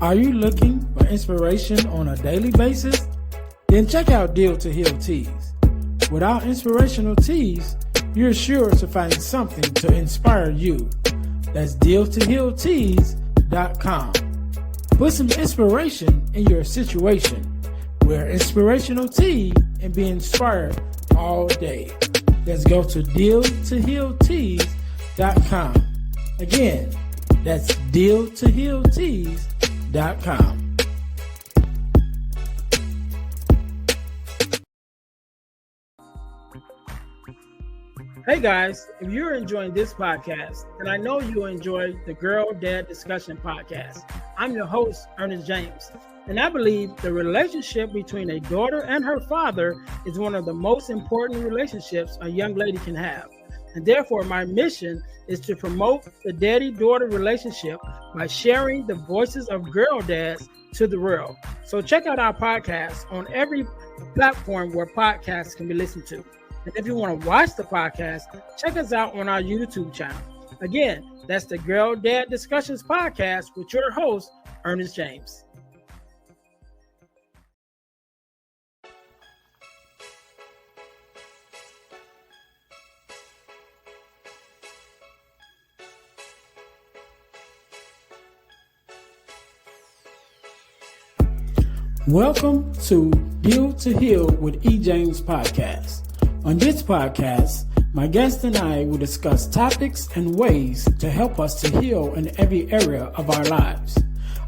Are you looking for inspiration on a daily basis? Then check out Deal to Heal Teas. With our inspirational teas, you're sure to find something to inspire you. That's dealtohealteas.com. Put some inspiration in your situation. Wear inspirational tea and be inspired all day. Let's go to dealtohealteas.com. Again, that's dealtohealteas.com. Hey guys, if you're enjoying this podcast, then I know you'll enjoy the Girl Dad Discussion podcast. I'm your host, Ernest James, and I believe the relationship between a daughter and her father is one of the most important relationships a young lady can have. And therefore, my mission is to promote the daddy-daughter relationship by sharing the voices of girl dads to the world. So check out our podcast on every platform where podcasts can be listened to. And if you want to watch the podcast, check us out on our YouTube channel. Again, that's the Girl Dad Discussions podcast with your host, Ernest James. Welcome to Deal to Heal with E. James podcast. On this podcast, my guest and I will discuss topics and ways to help us to heal in every area of our lives.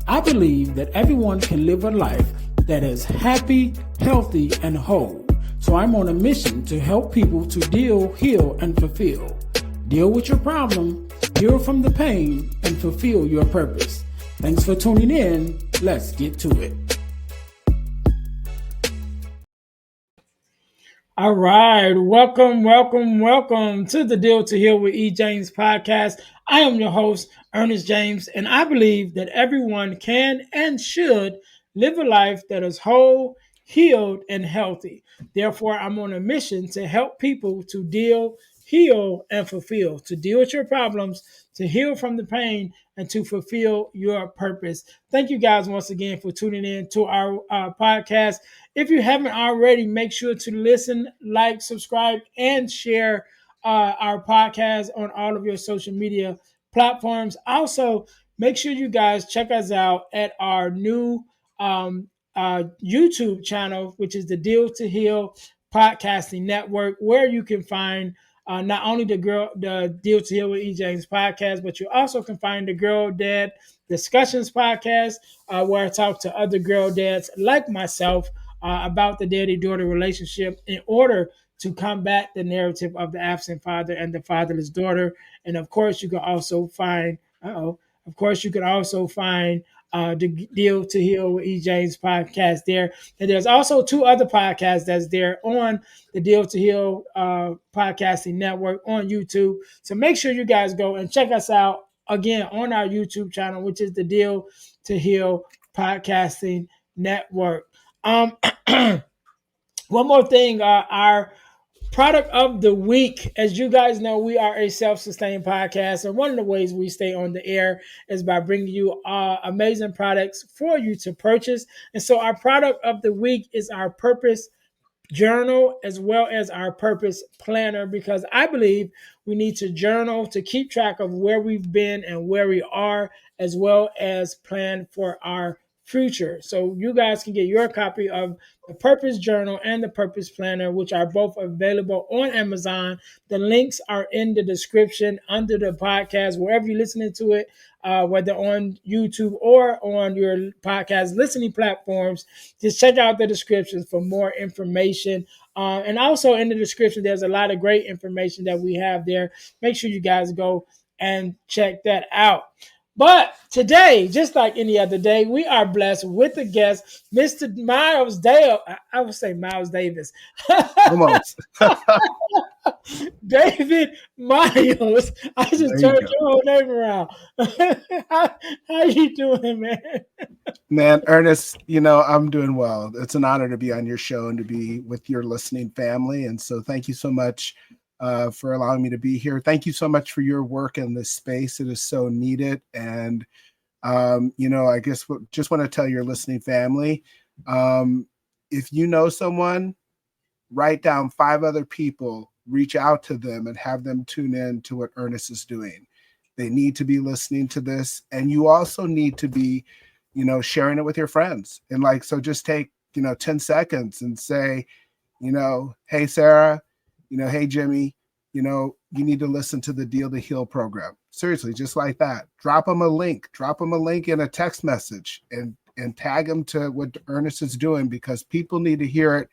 I believe that everyone can live a life that is happy, healthy, and whole. So I'm on a mission to help people to deal, heal, and fulfill. Deal with your problem, heal from the pain, and fulfill your purpose. Thanks for tuning in. Let's get to it. All right. Welcome to the Deal to Heal with E. James podcast. I am your host, Ernest James, and I believe that everyone can and should live a life that is whole, healed, and healthy. Therefore, I'm on a mission to help people to deal, heal, and fulfill, to deal with your problems, to heal from the pain, and to fulfill your purpose. Thank you guys once again for tuning in to our podcast. If you haven't already, make sure to listen, like, subscribe, and share our podcast on all of your social media platforms. Also, make sure you guys check us out at our new YouTube channel, which is the Deal to Heal Podcasting Network, where you can find not only the Deal to Heal with E. James podcast, but you also can find the Girl Dad Discussions podcast, where I talk to other girl dads like myself about the daddy-daughter relationship in order to combat the narrative of the absent father and the fatherless daughter. And of course, you can also find the Deal to Heal with E. James podcast there. And there's also two other podcasts that's there on the Deal to Heal podcasting network on YouTube. So make sure you guys go and check us out again on our YouTube channel, which is the Deal to Heal podcasting network. One more thing, our product of the week. As you guys know, we are a self-sustained podcast, and one of the ways we stay on the air is by bringing you amazing products for you to purchase. And so our product of the week is our Purpose Journal as well as our Purpose Planner, because I believe we need to journal to keep track of where we've been and where we are, as well as plan for our future. So you guys can get your copy of the Purpose Journal and the Purpose Planner, which are both available on Amazon. The links are in the description under the podcast, wherever you're listening to it, whether on YouTube or on your podcast listening platforms. Just check out the descriptions for more information. And also in the description, there's a lot of great information that we have there. Make sure you guys go and check that out. But today, just like any other day, we are blessed with a guest, Mr. Miles Dale. I would say Miles Davis. Almost. David Miles. I just turned your whole name around. How you doing, man? Man, Ernest, I'm doing well. It's an honor to be on your show and to be with your listening family. And so thank you so much for allowing me to be here. Thank you so much for your work in this space. It is so needed. And I guess just want to tell your listening family, if you know someone, write down 5 other people, reach out to them and have them tune in to what Ernest is doing. They need to be listening to this. And you also need to be, sharing it with your friends. And so just take, 10 seconds and say, hey, Sarah, hey, Jimmy, you need to listen to the Deal to Heal program. Seriously, just like that. Drop them a link in a text message and tag them to what Ernest is doing, because people need to hear it.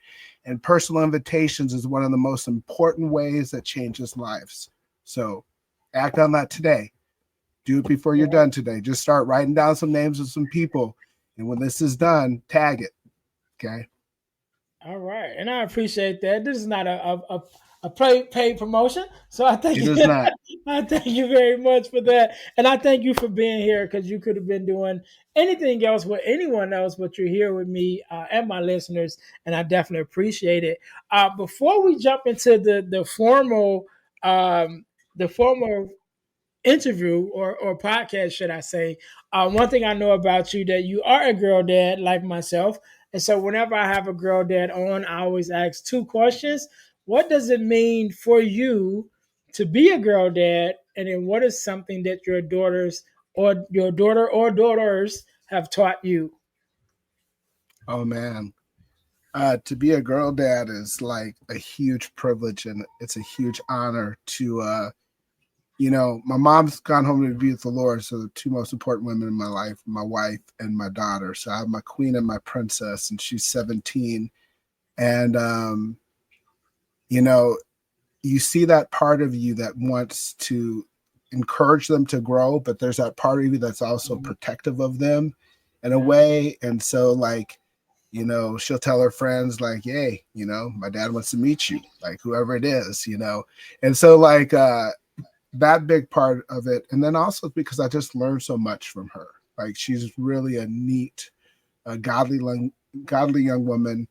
And personal invitations is one of the most important ways that changes lives. So act on that today. Do it before you're done today. Just start writing down some names of some people. And when this is done, tag it. Okay. All right, and I appreciate that. This is not a paid promotion, so I thank It you. is not. I thank you very much for that, and I thank you for being here, because you could have been doing anything else with anyone else, but you're here with me and my listeners, and I definitely appreciate it. Before we jump into um, the formal interview or podcast, should I say? One thing I know about you, that you are a girl dad like myself, and so whenever I have a girl dad on, I always ask 2 questions. What does it mean for you to be a girl dad, and then what is something that your daughters or your daughter or daughters have taught you? Oh, man. To be a girl dad is like a huge privilege, and it's a huge honor to, my mom's gone home to be with the Lord. So the 2 most important women in my life, my wife and my daughter. So I have my queen and my princess, and she's 17. And, you know, you see that part of you that wants to encourage them to grow, but there's that part of you that's also protective of them in a way. And so, she'll tell her friends, like, hey, my dad wants to meet you, like whoever it is, And so, that big part of it. And then also because I just learned so much from her. Like, she's really a neat, godly young woman,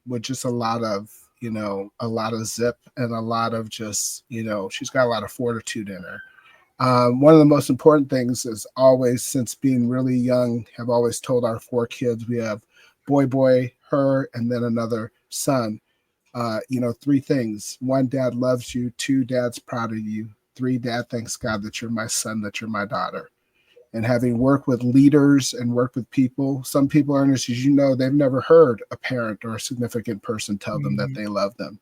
with just a lot of zip and a lot of just, she's got a lot of fortitude in her. One of the most important things is always, since being really young, have always told our 4 kids, we have boy, her, and then another son. 3 things. 1, dad loves you. 2, dad's proud of you. 3, dad thanks God that you're my son, that you're my daughter. And having worked with leaders and worked with people, some people, Ernest, as they've never heard a parent or a significant person tell them that they love them,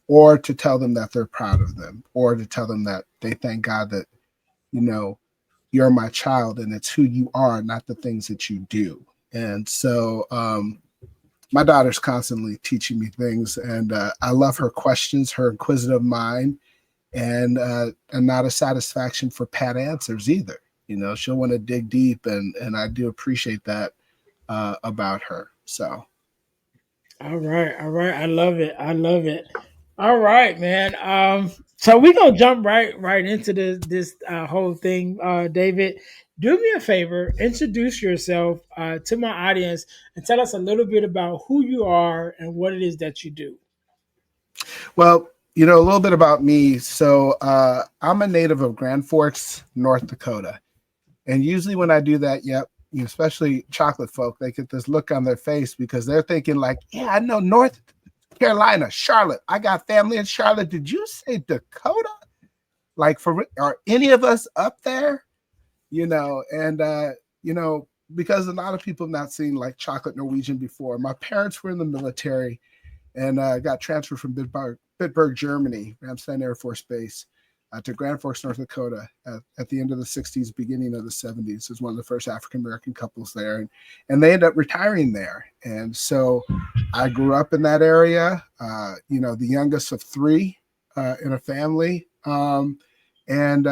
or to tell them that they're proud of them, or to tell them that they thank God that, you're my child and it's who you are, not the things that you do. And so, my daughter's constantly teaching me things, and I love her questions, her inquisitive mind, and not a satisfaction for pat answers either. She'll want to dig deep, and I do appreciate that about her. So, All right, all right. I love it. I love it. All right, man. So we're gonna jump right into this whole thing. David, do me a favor, introduce yourself to my audience and tell us a little bit about who you are and what it is that you do. well, a little bit about me. So, I'm a native of Grand Forks, North Dakota. And usually when I do that, yep, especially chocolate folk, they get this look on their face because they're thinking like, yeah, I know North Carolina, Charlotte. I got family in Charlotte. Did you say Dakota? Like, are any of us up there? And because a lot of people have not seen like chocolate Norwegian before. My parents were in the military and got transferred from Bitburg, Germany, Ramstein Air Force Base, to Grand Forks, North Dakota, at the end of the 60s, beginning of the 70s. Was one of the first African-American couples there. And they ended up retiring there. And so I grew up in that area, the youngest of 3 in a family. And in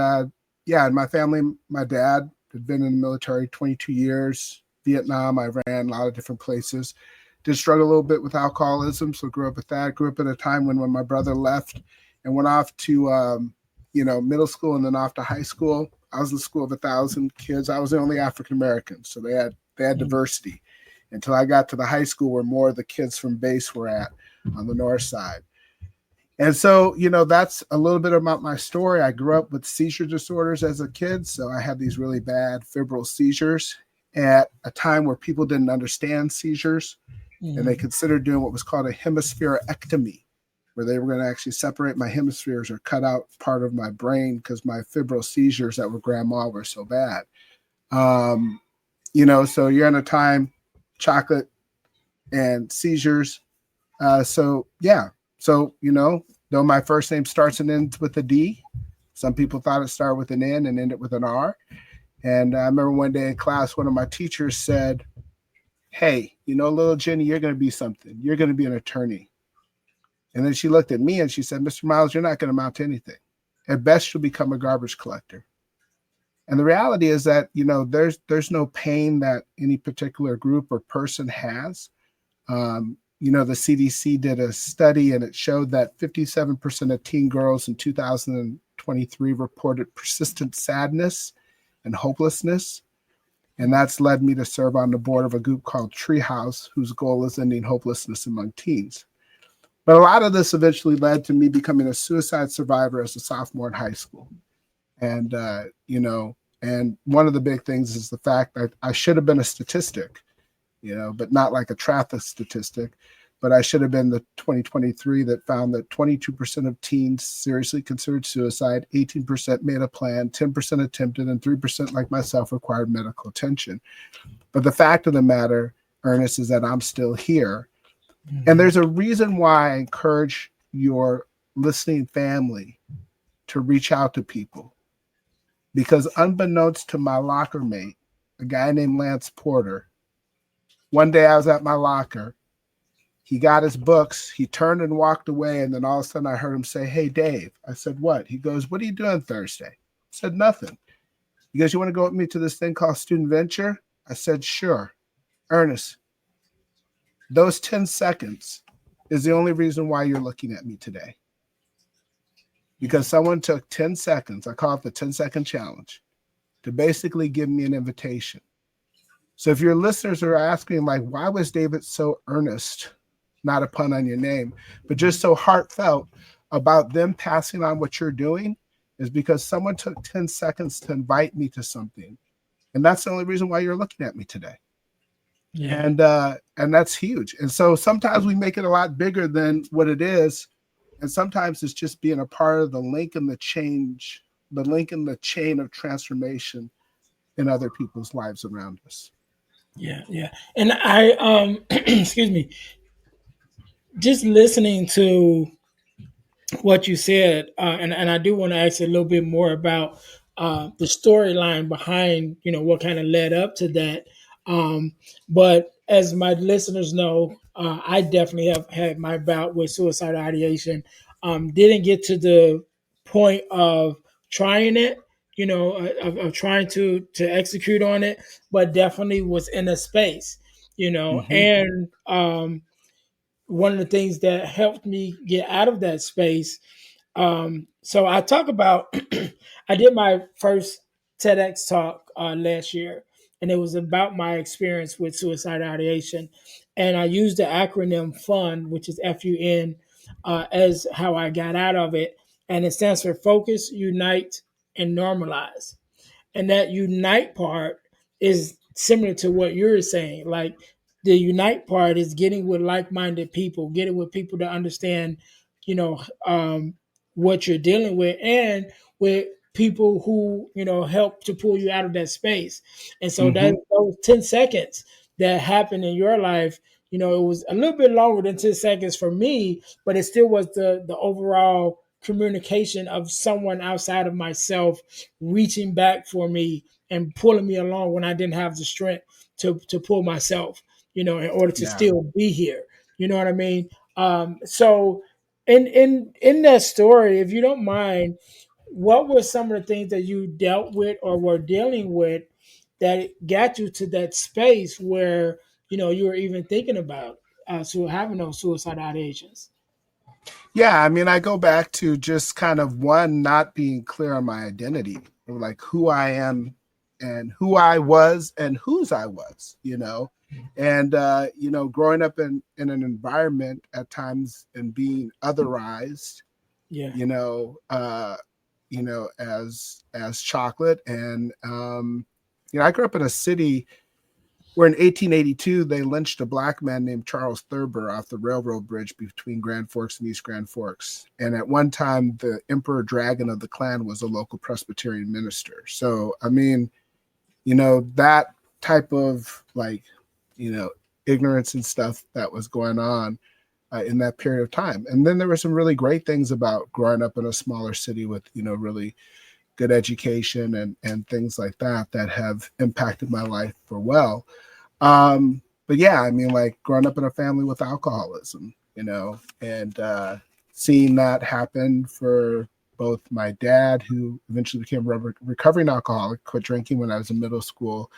my family, my dad had been in the military 22 years, Vietnam, Iran, a lot of different places. Did struggle a little bit with alcoholism, so grew up with that. Grew up at a time when my brother left and went off to middle school and then off to high school. I was in the school of 1,000 kids. I was the only African American, so they had diversity until I got to the high school where more of the kids from base were at on the north side. And so, that's a little bit about my story. I grew up with seizure disorders as a kid. So I had these really bad febrile seizures at a time where people didn't understand seizures, and they Mm-hmm. considered doing what was called a hemispherectomy, where they were going to actually separate my hemispheres or cut out part of my brain because my febrile seizures that were grandma were so bad. Um, so you're in a time, chocolate and seizures. So yeah. So, though my first name starts and ends with a D, some people thought it started with an N and ended with an R. And I remember one day in class, one of my teachers said, "Hey, little Jenny, you're going to be something. You're going to be an attorney." And then she looked at me and she said, "Mr. Miles, you're not going to amount to anything. At best, you'll become a garbage collector." And the reality is that, there's no pain that any particular group or person has. The CDC did a study and it showed that 57% of teen girls in 2023 reported persistent sadness and hopelessness. And that's led me to serve on the board of a group called Treehouse, whose goal is ending hopelessness among teens. But a lot of this eventually led to me becoming a suicide survivor as a sophomore in high school. And, and one of the big things is the fact that I should have been a statistic, but not like a traffic statistic. But I should have been the 2023 that found that 22% of teens seriously considered suicide, 18% made a plan, 10% attempted, and 3%, like myself, required medical attention. But the fact of the matter, Ernest, is that I'm still here. And there's a reason why I encourage your listening family to reach out to people. Because unbeknownst to my locker mate, a guy named Lance Porter, one day I was at my locker. He got his books. He turned and walked away. And then all of a sudden I heard him say, "Hey, Dave." I said, "What?" He goes, "What are you doing Thursday?" I said, "Nothing." He goes, "You want to go with me to this thing called Student Venture?" I said, "Sure." Ernest, those 10 seconds is the only reason why you're looking at me today. Because someone took 10 seconds, I call it the 10-second challenge, to basically give me an invitation. So if your listeners are asking, like, why was David so earnest, not a pun on your name, but just so heartfelt about them passing on what you're doing, is because someone took 10 seconds to invite me to something. And that's the only reason why you're looking at me today. Yeah. And that's huge. And so sometimes we make it a lot bigger than what it is. And sometimes it's just being a part of the link in the change, the link in the chain of transformation in other people's lives around us. Yeah, yeah. And I excuse me, just listening to what you said, and I do want to ask you a little bit more about the storyline behind, what kind of led up to that. But as my listeners know, I definitely have had my bout with suicidal ideation. Didn't get to the point of trying it, of trying to execute on it, but definitely was in a space, Mm-hmm. and one of the things that helped me get out of that space. So I talk about, I did my first TEDx talk last year, and it was about my experience with suicidal ideation. And I used the acronym FUN, which is FUN, as how I got out of it. And it stands for Focus, Unite, and Normalize. And that unite part is similar to what you're saying. Like the unite part is getting with like-minded people, getting with people to understand, you know, um, what you're dealing with, and with people who help to pull you out of that space. And so Mm-hmm. that those 10 seconds that happened in your life, it was a little bit longer than 10 seconds for me, but it still was the overall communication of someone outside of myself reaching back for me and pulling me along when I didn't have the strength to pull myself, in order to Yeah. still be here. You know what I mean? So in that story, if you don't mind, what were some of the things that you dealt with or were dealing with that got you to that space where you were even thinking about so having those suicide ideations? Yeah. I mean, I go back to just kind of one, not being clear on my identity, or like who I am and who I was and whose I was, And growing up in an environment at times and being otherized, Yeah. you know, uh, as chocolate. And I grew up in a city where in 1882 they lynched a black man named Charles Thurber off the railroad bridge between Grand Forks and East Grand Forks. And at one time, the Emperor Dragon of the Klan was a local Presbyterian minister. So, I mean, that type of you know, ignorance and stuff that was going on in that period of time. And then there were some really great things about growing up in a smaller city with, really good education and things like that have impacted my life for well. But yeah, I mean, like growing up in a family with alcoholism, and seeing that happen for both my dad, who eventually became a recovering alcoholic, quit drinking when I was in middle school,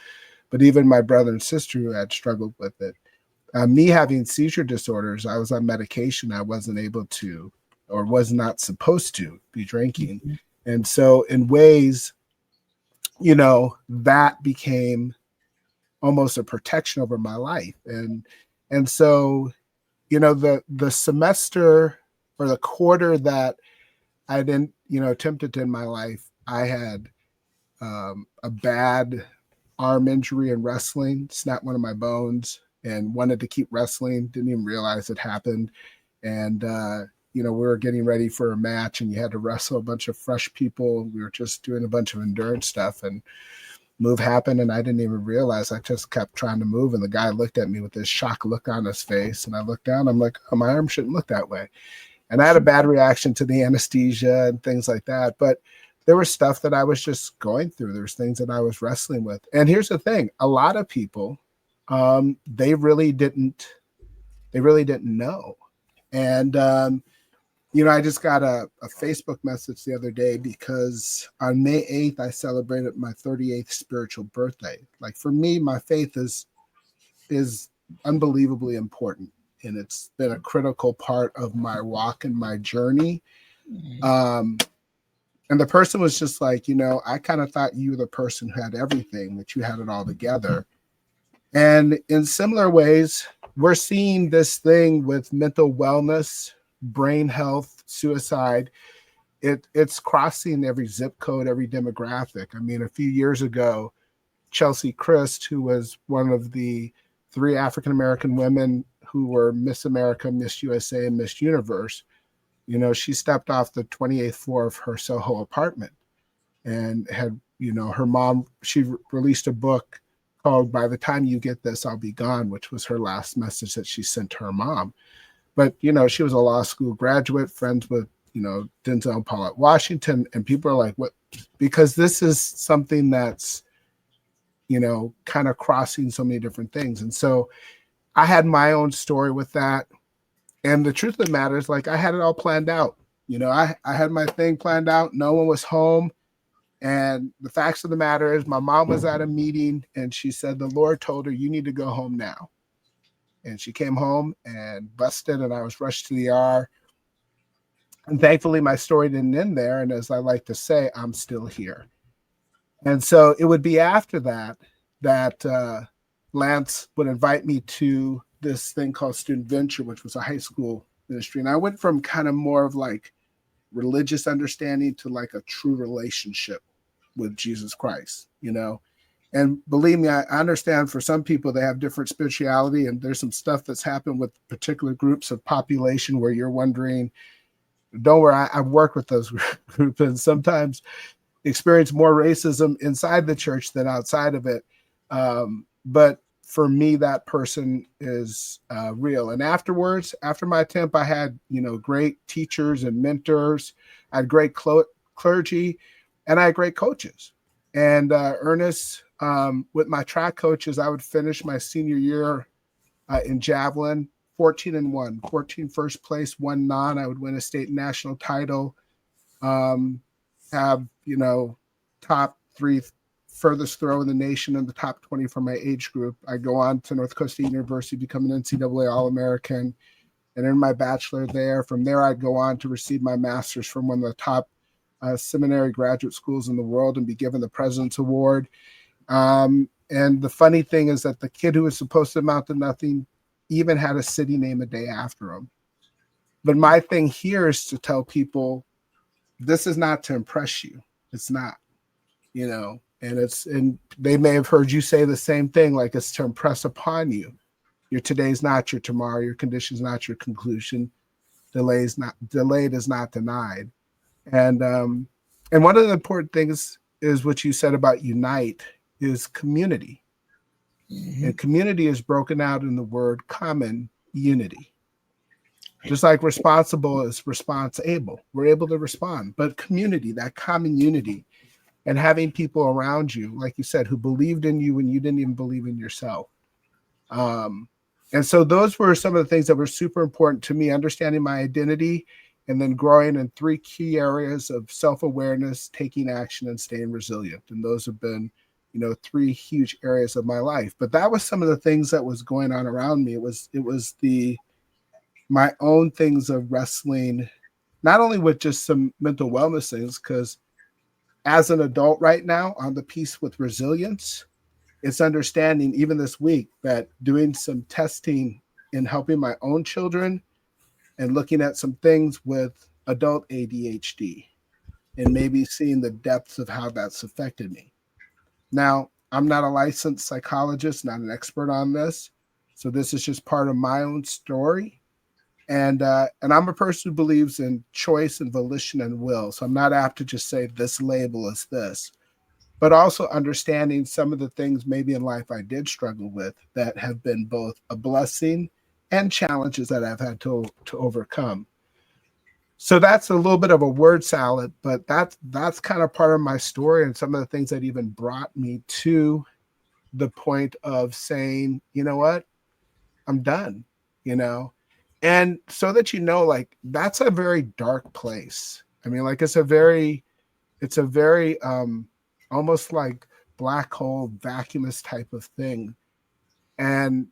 but even my brother and sister who had struggled with it. Me having seizure disorders, I was on medication. I wasn't able to, or was not supposed to, be drinking. Mhm. And so, in ways, that became almost a protection over my life. And so, the semester or the quarter that I didn't, attempted in my life, I had a bad arm injury in wrestling, snapped one of my bones, and wanted to keep wrestling. Didn't even realize it happened. And we were getting ready for a match, and you had to wrestle a bunch of fresh people. We were just doing a bunch of endurance stuff, and move happened, and I didn't even realize. I just kept trying to move, and the guy looked at me with this shocked look on his face, and I looked down. I'm like, oh, my arm shouldn't look that way. And I had a bad reaction to the anesthesia and things like that. But there was stuff that I was just going through. There's things that I was wrestling with. And here's the thing: a lot of people, they really didn't know. And I just got a Facebook message the other day because on May 8th, I celebrated my 38th spiritual birthday. Like for me, my faith is unbelievably important. And it's been a critical part of my walk and my journey. Um, and the person was just like, I kind of thought you were the person who had everything, that you had it all together. And in similar ways, we're seeing this thing with mental wellness, brain health, suicide. It's crossing every zip code, every demographic. I mean, a few years ago, Chelsea Christ, who was one of the 3 African American women who were Miss America, Miss USA, and Miss Universe, she stepped off the 28th floor of her Soho apartment and had, her mom, she released a book called By the Time You Get This, I'll Be Gone, which was her last message that she sent to her mom. But, she was a law school graduate, friends with, Denzel and Paulette Washington. And people are like, what? Because this is something that's, kind of crossing so many different things. And so I had my own story with that. And the truth of the matter is, like, I had it all planned out. I had my thing planned out. No one was home. And the facts of the matter is, my mom was at a meeting and she said the Lord told her, you need to go home now. And she came home and busted, and I was rushed to the ER. And thankfully, my story didn't end there. And as I like to say, I'm still here. And so it would be after that Lance would invite me to this thing called Student Venture, which was a high school ministry. And I went from kind of more of like religious understanding to like a true relationship with Jesus Christ, And believe me, I understand for some people they have different spirituality, and there's some stuff that's happened with particular groups of population where you're wondering, don't worry, I've worked with those groups, and sometimes experience more racism inside the church than outside of it. But for me, that person is real. And afterwards, after my attempt, I had, great teachers and mentors. I had great clergy, and I had great coaches. And Ernest, with my track coaches, I would finish my senior year in javelin 14-1, 14 first place, 1 non. I would win a state and national title. Have, top 3 furthest throw in the nation in the top 20 for my age group. I go on to North Coast State University, become an NCAA All-American, and earn my bachelor there. From there, I'd go on to receive my master's from one of the top seminary graduate schools in the world and be given the President's Award. And the funny thing is that the kid who was supposed to amount to nothing even had a city name a day after him. But my thing here is to tell people this is not to impress you. It's not, you know, and they may have heard you say the same thing, like it's to impress upon you. Your today's not your tomorrow, your condition's not your conclusion. Delayed is not denied. And one of the important things is what you said about unite is community. Mm-hmm. And community is broken out in the word common unity. Just like responsible is response able. We're able to respond. But community, that common unity, and having people around you, like you said, who believed in you when you didn't even believe in yourself. Um, and so those were some of the things that were super important to me, understanding my identity and then growing in three key areas of self-awareness, taking action, and staying resilient. And those have been, you know, three huge areas of my life. But that was some of the things that was going on around me. It was the my own things of wrestling, not only with just some mental wellness things, because as an adult right now on the piece with resilience, it's understanding even this week that doing some testing in helping my own children and looking at some things with adult ADHD and maybe seeing the depths of how that's affected me. Now, I'm not a licensed psychologist, not an expert on this. So this is just part of my own story. And I'm a person who believes in choice and volition and will. So I'm not apt to just say this label is this, but also understanding some of the things maybe in life I did struggle with that have been both a blessing and challenges that I've had to overcome. So that's a little bit of a word salad, but that's kind of part of my story and some of the things that even brought me to the point of saying, you know what, I'm done, you know. And so that you know, like that's a very dark place. I mean, like it's a very almost like black hole vacuumous type of thing. And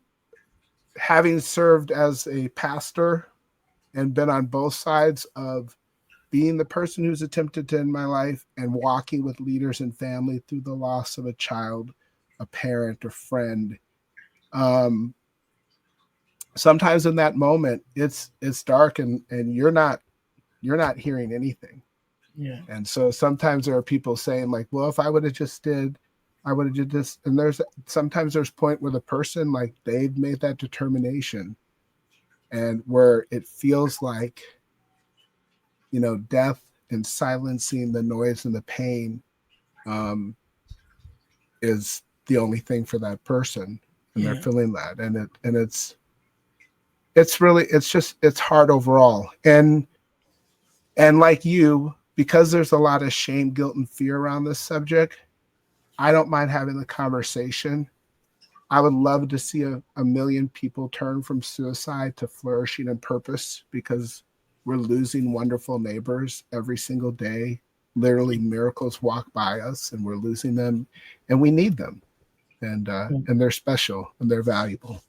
having served as a pastor and been on both sides of being the person who's attempted to end my life and walking with leaders and family through the loss of a child, a parent, a friend. Um, Sometimes in that moment, it's dark and you're not hearing anything. Yeah. And so sometimes there are people saying like, well, if I would have just did, I would have did this. And sometimes there's a point where the person like they've made that determination and where it feels like, you know, death and silencing the noise and the pain um, is the only thing for that person. And they're Yeah. feeling that. And it's really, it's hard overall. And like you, because there's a lot of shame, guilt, and fear around this subject, I don't mind having the conversation. I would love to see a million people turn from suicide to flourishing and purpose because we're losing wonderful neighbors every single day. Literally, miracles walk by us, and we're losing them, and we need them, and they're special and they're valuable.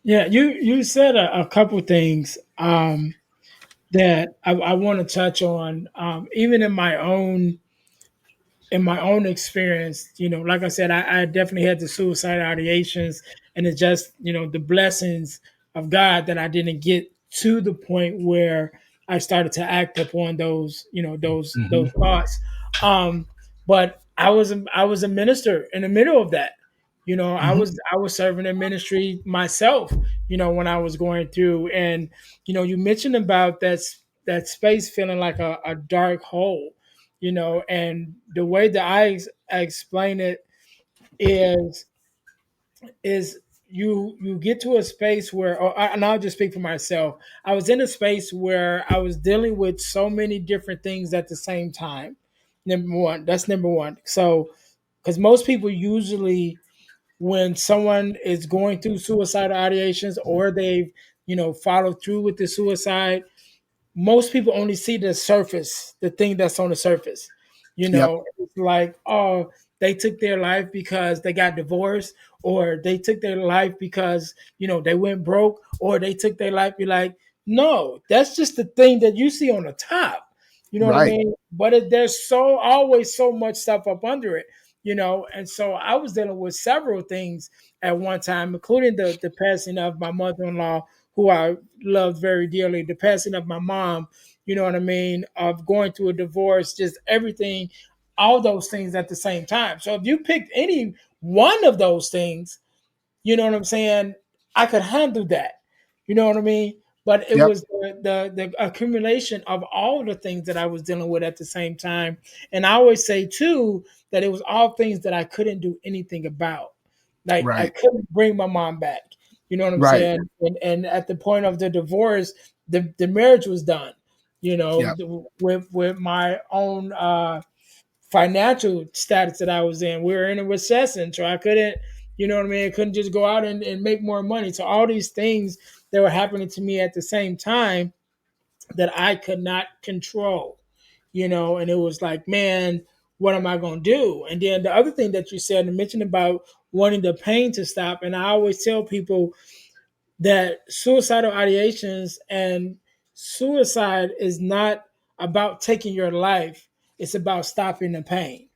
Yeah, you said a couple things that I want to touch on. Even in my own experience, like I said, I definitely had the suicide ideations, and it's just, the blessings of God that I didn't get to the point where I started to act upon those, those Mm-hmm. thoughts. Um, but I was a minister in the middle of that. I Mm-hmm. was serving in ministry myself, when I was going through, and you mentioned about that space feeling like a dark hole, and the way that I explain it is is you get to a space where, and I'll just speak for myself. I was in a space where I was dealing with so many different things at the same time. Number one. So, because most people usually, when someone is going through suicidal ideations or they've followed through with the suicide, most people only see the surface, the thing that's on the surface. Yep. It's like, oh, they took their life because they got divorced, or they took their life because, they went broke, or they took their life. Be like, no, that's just the thing that you see on the top. You know what I Right. mean? But there's so always so much stuff up under it. And so I was dealing with several things at one time, including the passing of my mother-in-law, who I loved very dearly, the passing of my mom, you know what I mean, of going through a divorce, just everything, all those things at the same time. So if you picked any one of those things, you know what I'm saying, I could handle that. You know what I mean? But it Yep. was the accumulation of all the things that I was dealing with at the same time. And I always say too that it was all things that I couldn't do anything about. Like I Right. couldn't bring my mom back. You know what I'm Right. saying? And at the point of the divorce, the marriage was done. Yep. With my own financial status that I was in. We were in a recession, so I couldn't, you know what I mean? I couldn't just go out and make more money. So all these things that were happening to me at the same time that I could not control, and it was like, man, what am I going to do? And then the other thing that you said and mentioned about wanting the pain to stop. And I always tell people that suicidal ideations and suicide is not about taking your life. It's about stopping the pain.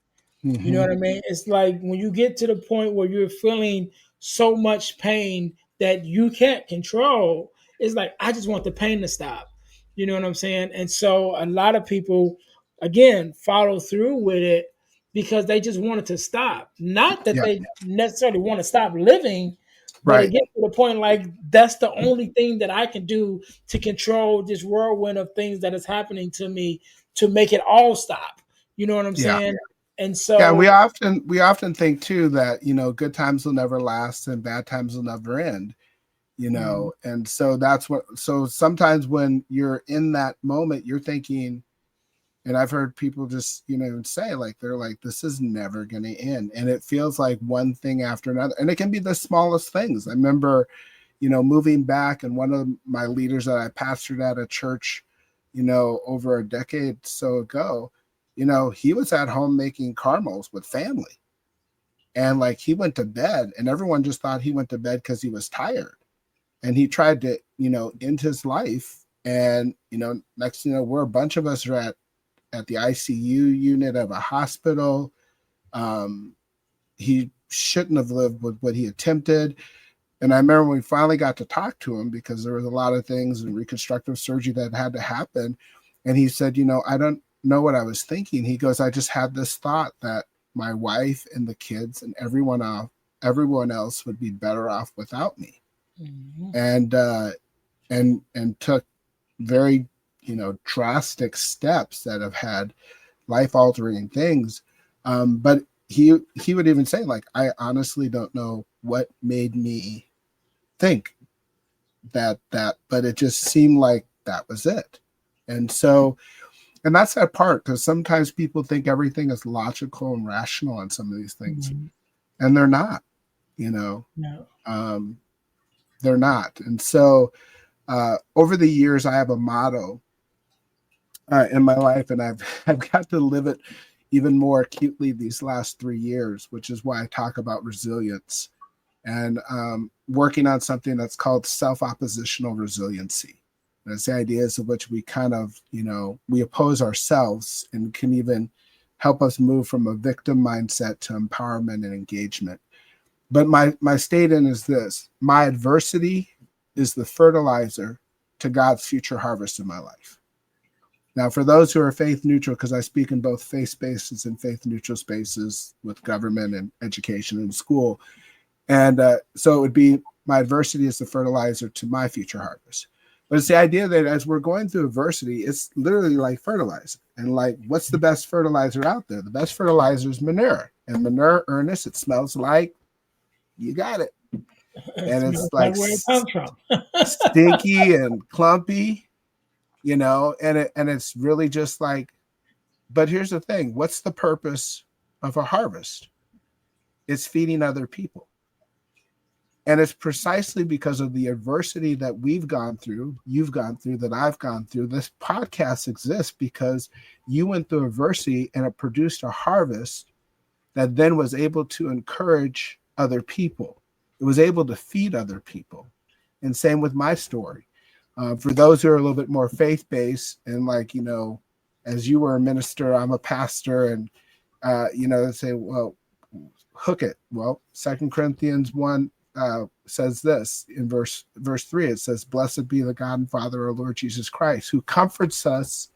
You know Hmm. what I mean? It's like when you get to the point where you're feeling so much pain that you can't control, it's like, I just want the pain to stop. You know what I'm saying? And so a lot of people, again, follow through with it because they just want it to stop. Not that Yep. they necessarily want to stop living, but it Right. gets to the point like, that's the only thing that I can do to control this whirlwind of things that is happening to me to make it all stop. You know what I'm Yeah. saying? And Yeah. so, We often think too that, good times will never last and bad times will never end, mhm, and so so sometimes when you're in that moment, you're thinking, and I've heard people just, say, like, they're like, this is never going to end. And it feels like one thing after another. And it can be the smallest things. I remember, moving back, and one of my leaders that I pastored at a church, over a decade so ago, he was at home making caramels with family. And like he went to bed, and everyone just thought he went to bed because he was tired. And he tried to, end his life. And, next thing you know, we're a bunch of us are at the ICU unit of a hospital. Um, he shouldn't have lived with what he attempted. And I remember when we finally got to talk to him, because there was a lot of things in reconstructive surgery that had to happen. And he said, I don't know what I was thinking. He goes, I just had this thought that my wife and the kids and everyone else would be better off without me. mhm, And took very, drastic steps that have had life altering things. But he would even say, like, I honestly don't know what made me think but it just seemed like that was it. And so, and that's that part, because sometimes people think everything is logical and rational on some of these things, mhm, and they're not, you know, no, um, they're not. And so, over the years, I have a motto in my life, and I've got to live it even more acutely these last 3 years, which is why I talk about resilience and working on something that's called self-oppositional resiliency. And it's the ideas of which we kind of, we oppose ourselves, and can even help us move from a victim mindset to empowerment and engagement. But my statement is this: my adversity is the fertilizer to God's future harvest in my life. Now, for those who are faith neutral, because I speak in both faith spaces and faith neutral spaces with government and education and school, and so it would be, my adversity is the fertilizer to my future harvest. But it's the idea that as we're going through adversity, it's literally like fertilizer. And like, what's the best fertilizer out there? The best fertilizer is manure. And manure, Ernest, it smells like, you got it. it And smells it's like like where it comes from. stinky and clumpy, and it's really just like, but here's the thing: what's the purpose of a harvest? It's feeding other people. And it's precisely because of the adversity that we've gone through, you've gone through, that I've gone through. This podcast exists because you went through adversity, and it produced a harvest that then was able to encourage other people. It was able to feed other people. And same with my story. For those who are a little bit more faith based, and like, as you were a minister, I'm a pastor, and, they say, well, hook it. Well, Second Corinthians 1 says this in verse 3. It says, "Blessed be the God and Father of our Lord Jesus Christ, who comforts us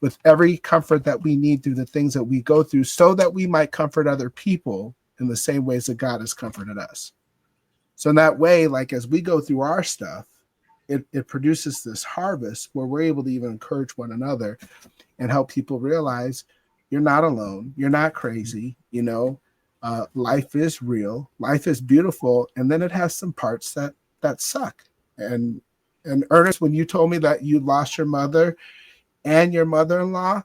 with every comfort that we need through the things that we go through, so that we might comfort other people in the same ways that God has comforted us." So in that way, like as we go through our stuff, it produces this harvest where we're able to even encourage one another and help people realize you're not alone, you're not crazy, life is real, life is beautiful, and then it has some parts that suck. And Ernest, when you told me that you lost your mother and your mother-in-law,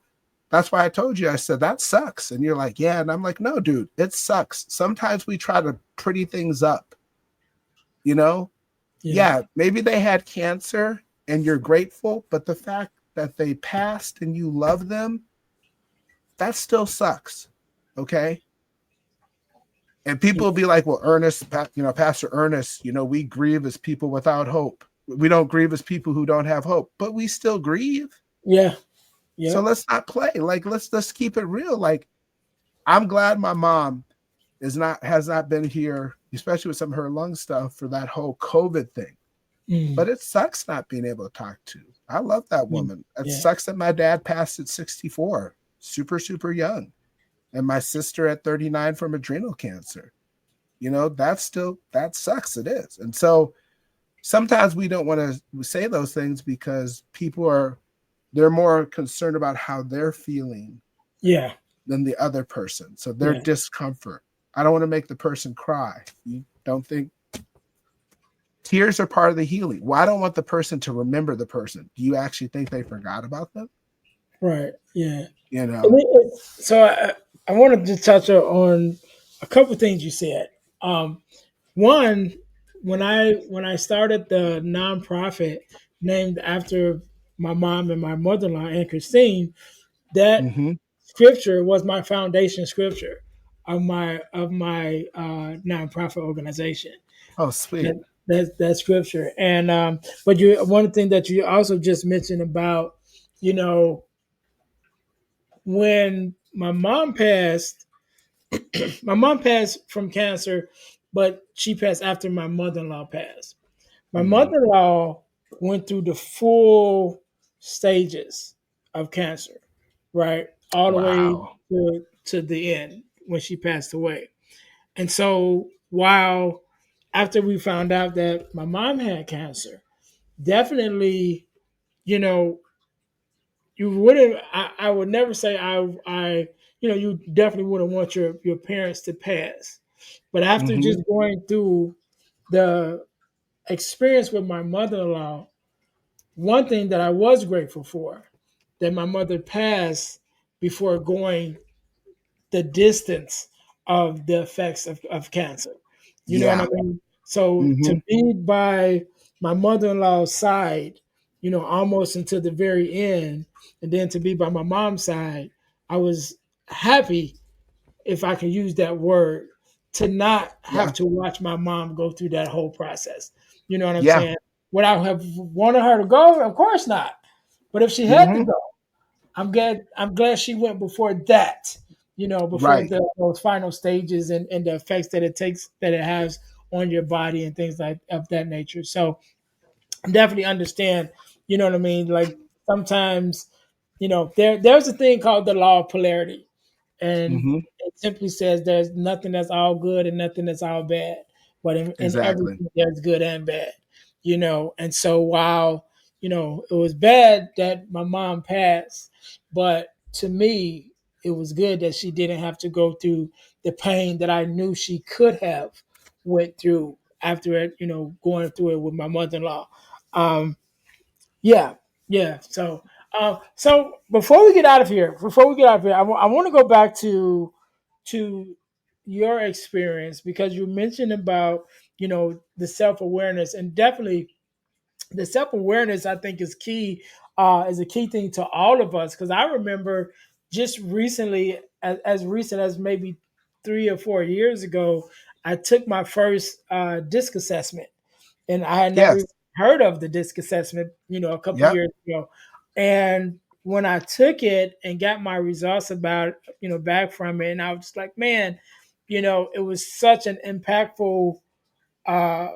that's why I told you, I said, that sucks. And you're like, yeah. And I'm like, no, dude, it sucks. Sometimes we try to pretty things up, you know? Yeah. Yeah, maybe they had cancer and you're grateful, but the fact that they passed and you love them, that still sucks. Okay. And people will be like, well, Ernest, Pastor Ernest, we grieve as people without hope. We don't grieve as people who don't have hope, but we still grieve. Yeah. Yeah. So let's not play. Like, let's keep it real. Like, I'm glad my mom has not been here, especially with some of her lung stuff, for that whole COVID thing. Mm. But it sucks not being able to talk to. I love that woman. It Yeah. sucks that my dad passed at 64, super, super young. And my sister at 39 from adrenal cancer. That sucks. It is. And so sometimes we don't want to say those things because they're more concerned about how they're feeling Yeah. than the other person. So their Yeah. discomfort. I don't want to make the person cry. You don't think tears are part of the healing? Well, I don't want the person to remember the person. Do you actually think they forgot about them? Right. Yeah. You know? So I wanted to touch on a couple things you said. One, when I started the nonprofit named after my mom and my mother-in-law and Christine, that Mm-hmm. scripture was my foundation scripture of my nonprofit organization. Oh, sweet. That scripture. And but you one thing that you also just mentioned about, you know, when my mom passed from cancer, but she passed after my mother-in-law passed. My Mm. mother-in-law went through the full stages of cancer, right? All the way Wow. to the end when she passed away. And so while after we found out that my mom had cancer, definitely, you know, you wouldn't I would never say you definitely wouldn't want your parents to pass. But after Mm-hmm. just going through the experience with my mother-in-law, one thing that I was grateful for, that my mother passed before going the distance of the effects of cancer. You know what I Yeah. mean? So Mm-hmm. to be by my mother-in-law's side, almost until the very end, and then to be by my mom's side, I was happy, if I can use that word, to not have Yeah. to watch my mom go through that whole process. You know what I'm Yeah. saying? Would I have wanted her to go? Of course not. But if she had to Mm-hmm. go, I'm glad she went before that, before Right. those final stages and the effects that it has on your body and things like of that nature. So I definitely understand, you know what I mean? Like sometimes, there's a thing called the law of polarity. And Mm-hmm. it simply says there's nothing that's all good and nothing that's all bad. But in Exactly. everything there's good and bad, And so while, it was bad that my mom passed, but to me, it was good that she didn't have to go through the pain that I knew she could have went through after it, going through it with my mother-in-law. Um, yeah, yeah. So before we get out of here, I want to go back to your experience, because you mentioned about the self awareness, and definitely the self awareness I think is a key thing to all of us, because I remember just recently, as recent as maybe 3 or 4 years ago, I took my first disc assessment, and I had never even Yes. heard of the disc assessment, a couple Yep. years ago. And when I took it and got my results back from it, and I was just like, man, it was such an impactful uh,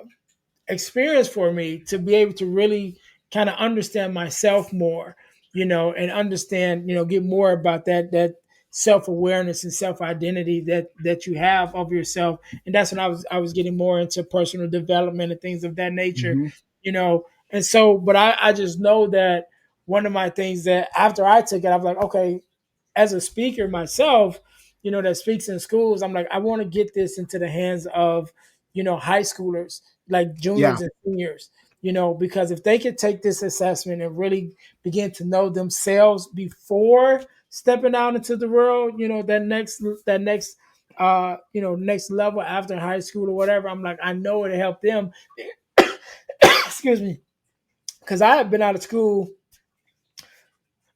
experience for me to be able to really kind of understand myself more, and understand, get more about that self awareness and self identity that you have of yourself. And that's when I was getting more into personal development and things of that nature, Mm-hmm. And so, but I just know that one of my things that after I took it, I was like, okay, as a speaker myself, that speaks in schools, I'm like, I want to get this into the hands of, high schoolers, like Yeah. juniors and seniors, because if they could take this assessment and really begin to know themselves before stepping out into the world, next level after high school or whatever, I'm like, I know it'll help them. Excuse me, because I have been out of school.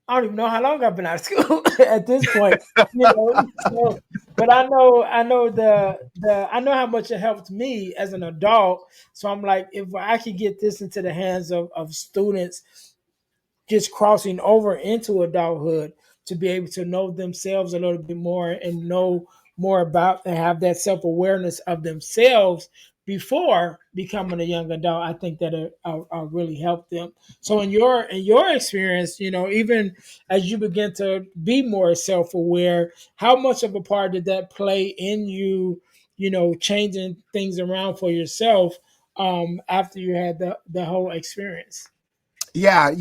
I don't even know how long I've been out of school at this point, So, but I know I know how much it helped me as an adult. So I'm like, if I could get this into the hands of students just crossing over into adulthood, to be able to know themselves a little bit more and know more about and have that self awareness of themselves before becoming a young adult, I think that it really help them. So in your experience, even as you begin to be more self aware, how much of a part did that play in you, changing things around for yourself after you had the whole experience? Yeah,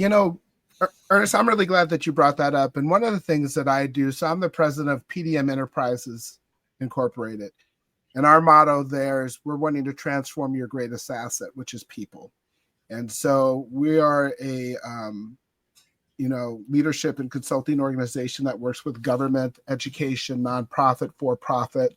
Ernest, I'm really glad that you brought that up. And one of the things that I do, so I'm the president of PDM Enterprises Incorporated. And our motto there is we're wanting to transform your greatest asset, which is people. And so we are a leadership and consulting organization that works with government, education, nonprofit, for profit.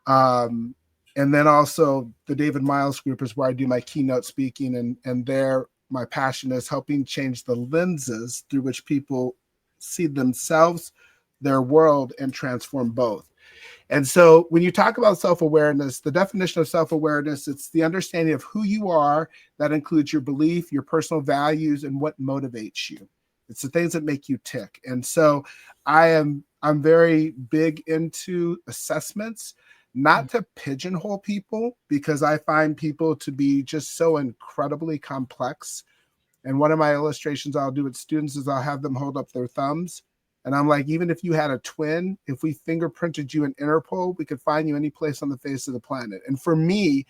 Um, and then also the David Miles Group is where I do my keynote speaking, and there my passion is helping change the lenses through which people see themselves, their world, and transform both. And so when you talk about self-awareness, the definition of self-awareness, it's the understanding of who you are. That includes your belief, your personal values, and what motivates you. It's the things that make you tick. And so I'm very big into assessments, not to pigeonhole people, because I find people to be just so incredibly complex. And one of my illustrations I'll do with students is I'll have them hold up their thumbs. And I'm like, even if you had a twin, if we fingerprinted you in Interpol, we could find you any place on the face of the planet. And for me,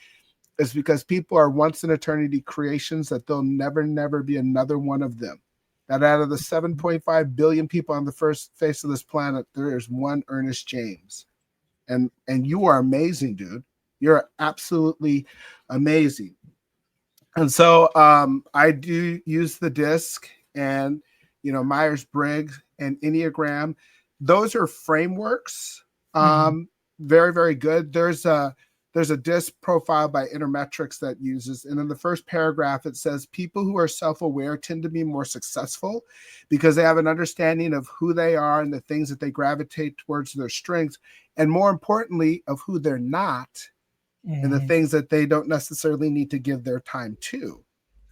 it's because people are once in eternity creations that there'll never, never be another one of them. That out of the 7.5 billion people on the first face of this planet, there is one Ernest James. And you are amazing, dude. You're absolutely amazing. And so I do use the DISC and, Myers-Briggs and Enneagram. Those are frameworks. Mhm. Very, very good. There's a DISC profile by Intermetrics that uses, and in the first paragraph, it says people who are self-aware tend to be more successful because they have an understanding of who they are and the things that they gravitate towards their strengths, and more importantly, of who they're not and the Mhm. things that they don't necessarily need to give their time to,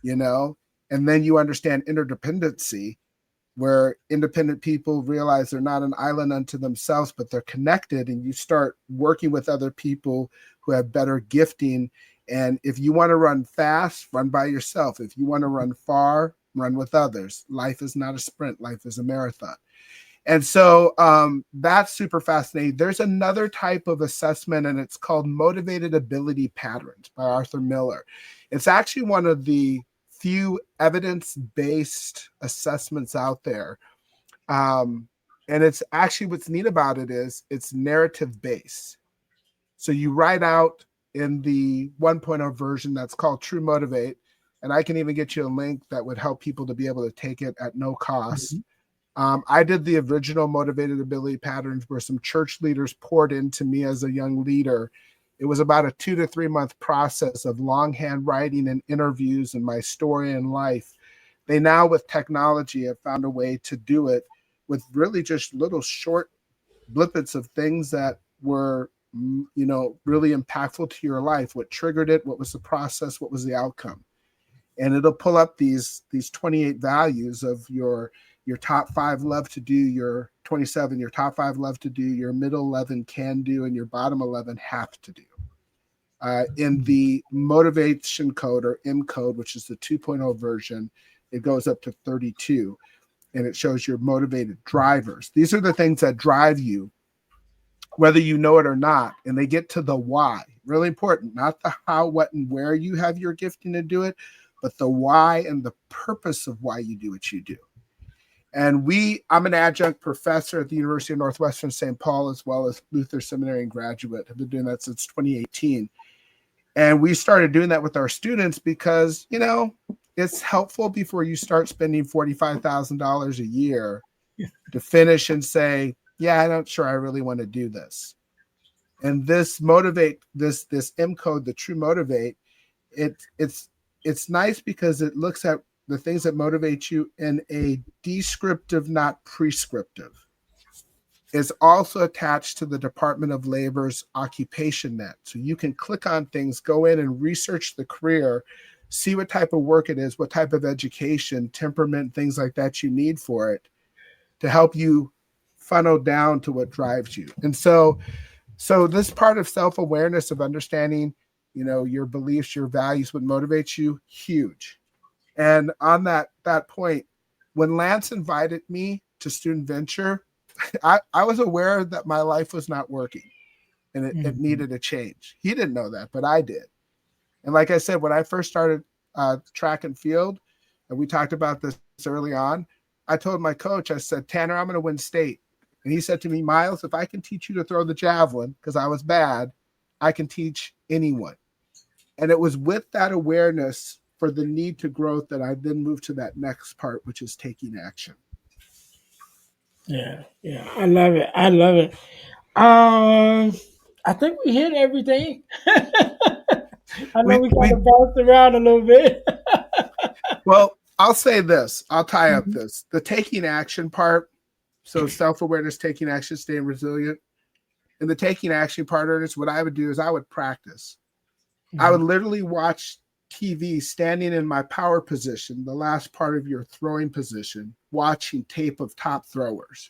you know? And then you understand interdependency, where independent people realize they're not an island unto themselves, but they're connected, and you start working with other people who have better gifting. And if you want to run fast, run by yourself. If you want to run far, run with others. Life is not a sprint, life is a marathon. And so that's super fascinating. There's another type of assessment, and it's called motivated ability patterns by Arthur Miller. It's actually one of the few evidence-based assessments out there. And it's actually, what's neat about it is it's narrative-based. So you write out in the 1.0 version that's called True Motivate, and I can even get you a link that would help people to be able to take it at no cost. Mhm. I did the original motivated ability patterns where some church leaders poured into me as a young leader. It was about a 2 to 3 month process of longhand writing and interviews and my story and life. They now, with technology, have found a way to do it with really just little short blippets of things that were, really impactful to your life. What triggered it? What was the process? What was the outcome? And it'll pull up these 28 values of your Your top 5 love to do, your 27, your top 5 love to do, your middle 11 can do, and your bottom 11 have to do. In the motivation code, or M code, which is the 2.0 version, it goes up to 32, and it shows your motivated drivers. These are the things that drive you, whether you know it or not, and they get to the why. Really important, not the how, what, and where you have your gifting to do it, but the why and the purpose of why you do what you do. And I'm an adjunct professor at the University of Northwestern St. Paul, as well as Luther Seminary and graduate. I've been doing that since 2018. And we started doing that with our students because, it's helpful before you start spending $45,000 a year to finish and say, yeah, I'm not sure I really want to do this. And this M code, the True Motivate, it's nice because it looks at the things that motivate you in a descriptive, not prescriptive. Is also attached to the Department of Labor's Occupation Net. So you can click on things, go in and research the career, see what type of work it is, what type of education, temperament, things like that you need for it to help you funnel down to what drives you. And so this part of self-awareness, of understanding, your beliefs, your values, what motivates you, huge. And on that point, when Lance invited me to Student Venture, I was aware that my life was not working and it needed a change. He didn't know that, but I did. And like I said, when I first started track and field, and we talked about this early on, I told my coach, I said, Tanner, I'm going to win state. And he said to me, Miles, if I can teach you to throw the javelin, because I was bad, I can teach anyone. And it was with that awareness for the need to growth that I then moved to that next part, which is taking action. Yeah, I love it. I love it. I think we hit everything. I know we kind of bounced around a little bit. Well, I'll say this. I'll tie up this. The taking action part. So self-awareness, taking action, staying resilient. And the taking action part, Ernest, what I would do is I would practice. I would literally watch TV standing in my power position, the last part of your throwing position, watching tape of top throwers.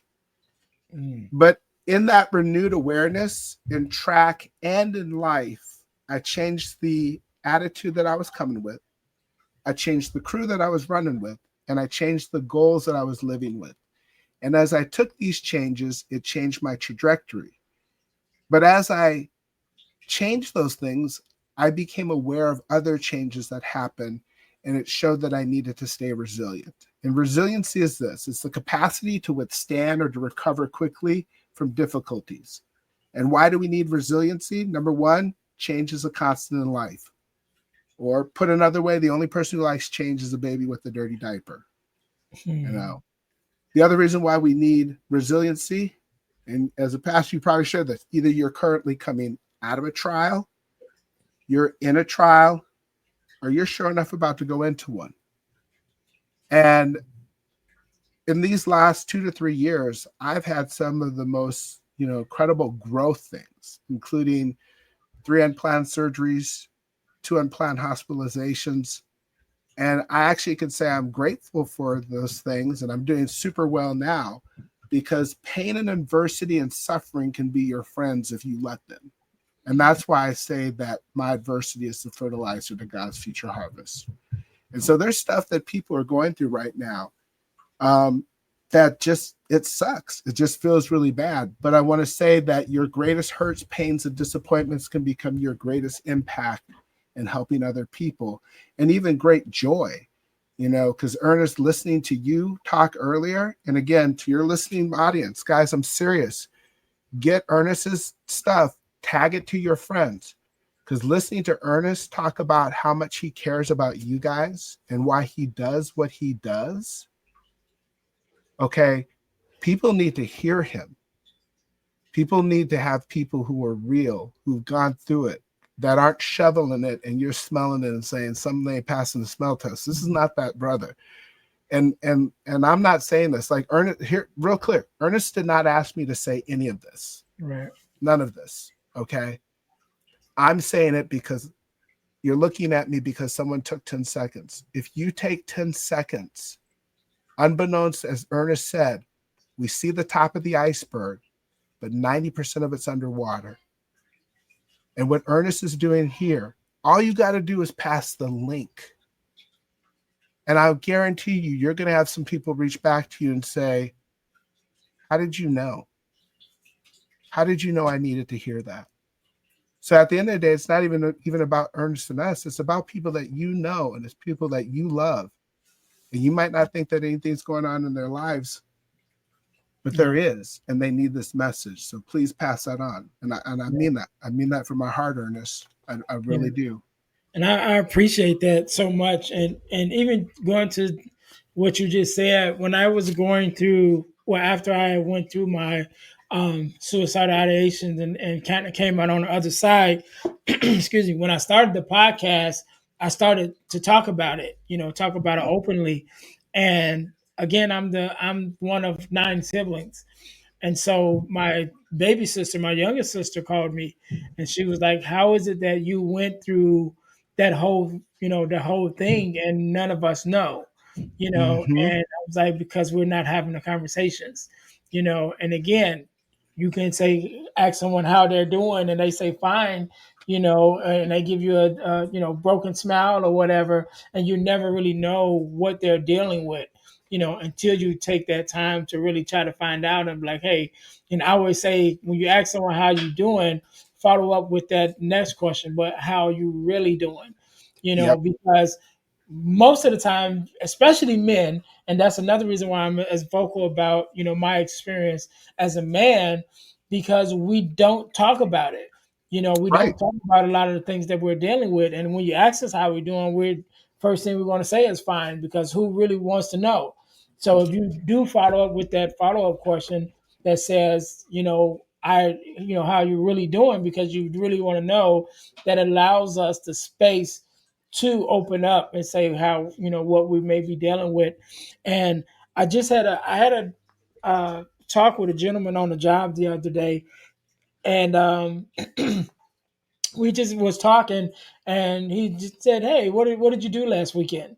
But in that renewed awareness in track and in life, I changed the attitude that I was coming with. I changed the crew that I was running with, and I changed the goals that I was living with. And as I took these changes, it changed my trajectory. But as I changed those things, I became aware of other changes that happened, and it showed that I needed to stay resilient. And resiliency is this: it's the capacity to withstand or to recover quickly from difficulties. And why do we need resiliency? Number one, change is a constant in life. Or put another way, the only person who likes change is a baby with a dirty diaper. The other reason why we need resiliency, and as a pastor, you probably shared this, either you're currently coming out of a trial, you're in a trial, or you're sure enough about to go into one. And in these last 2 to 3 years, I've had some of the most, incredible growth things, including 3 unplanned surgeries, 2 unplanned hospitalizations. And I actually can say I'm grateful for those things, and I'm doing super well now, because pain and adversity and suffering can be your friends if you let them. And that's why I say that my adversity is the fertilizer to God's future harvest. And so there's stuff that people are going through right now that just, it sucks. It just feels really bad. But I want to say that your greatest hurts, pains, and disappointments can become your greatest impact in helping other people, and even great joy, because Ernest, listening to you talk earlier, and again, to your listening audience, guys, I'm serious. Get Ernest's stuff, tag it to your friends, because listening to Ernest talk about how much he cares about you guys and why he does what he does, okay, people need to hear him. People need to have people who are real, who've gone through it, that aren't shoveling it and you're smelling it and saying something ain't passing the smell test. This is not that brother. And I'm not saying this like Ernest here, real clear. Ernest did not ask me to say any of this. Right. None of this. Okay. I'm saying it because you're looking at me because someone took 10 seconds. If you take 10 seconds Unbeknownst, as Ernest said, we see the top of the iceberg, but 90% of it's underwater. And what Ernest is doing here, all you got to do is pass the link. And I'll guarantee you, you're going to have some people reach back to you and say, how did you know? How did you know I needed to hear that? So at the end of the day, it's not even about Ernest and us. It's about people that you know, and it's people that you love. And you might not think that anything's going on in their lives, but Yeah. there is, and they need this message. So please pass that on. And I mean that. I mean that from my heart, Ernest. I Yeah. really do. And I appreciate that so much. And even going to what you just said, when I was going through, well, after I went through my suicidal ideations and kind of came out on the other side, excuse me, when I started the podcast, I started to talk about it, talk about it openly. And again, I'm one of 9 siblings. And so my baby sister, my youngest sister, called me, and she was like, "How is it that you went through the whole thing, and none of us know?" Mm-hmm. And I was like, "Because we're not having the conversations." And again, you can say, ask someone how they're doing, and they say fine, and they give you a broken smile or whatever, and you never really know what they're dealing with, until you take that time to really try to find out and be like, hey, I always say when you ask someone how you doing, follow up with that next question, but how are you really doing? Yep. Because most of the time, especially men, and that's another reason why I'm as vocal about, my experience as a man, because we don't talk about it. We Right. don't talk about a lot of the things that we're dealing with. And when you ask us how we're doing, we're first thing we're going to say is fine, because who really wants to know? So if you do follow up with that follow up question that says, how you really doing, because you really want to know, that allows us the space to open up and say how, what we may be dealing with. And I had a talk with a gentleman on the job the other day, and we just was talking, and he just said, "Hey, what did you do last weekend?"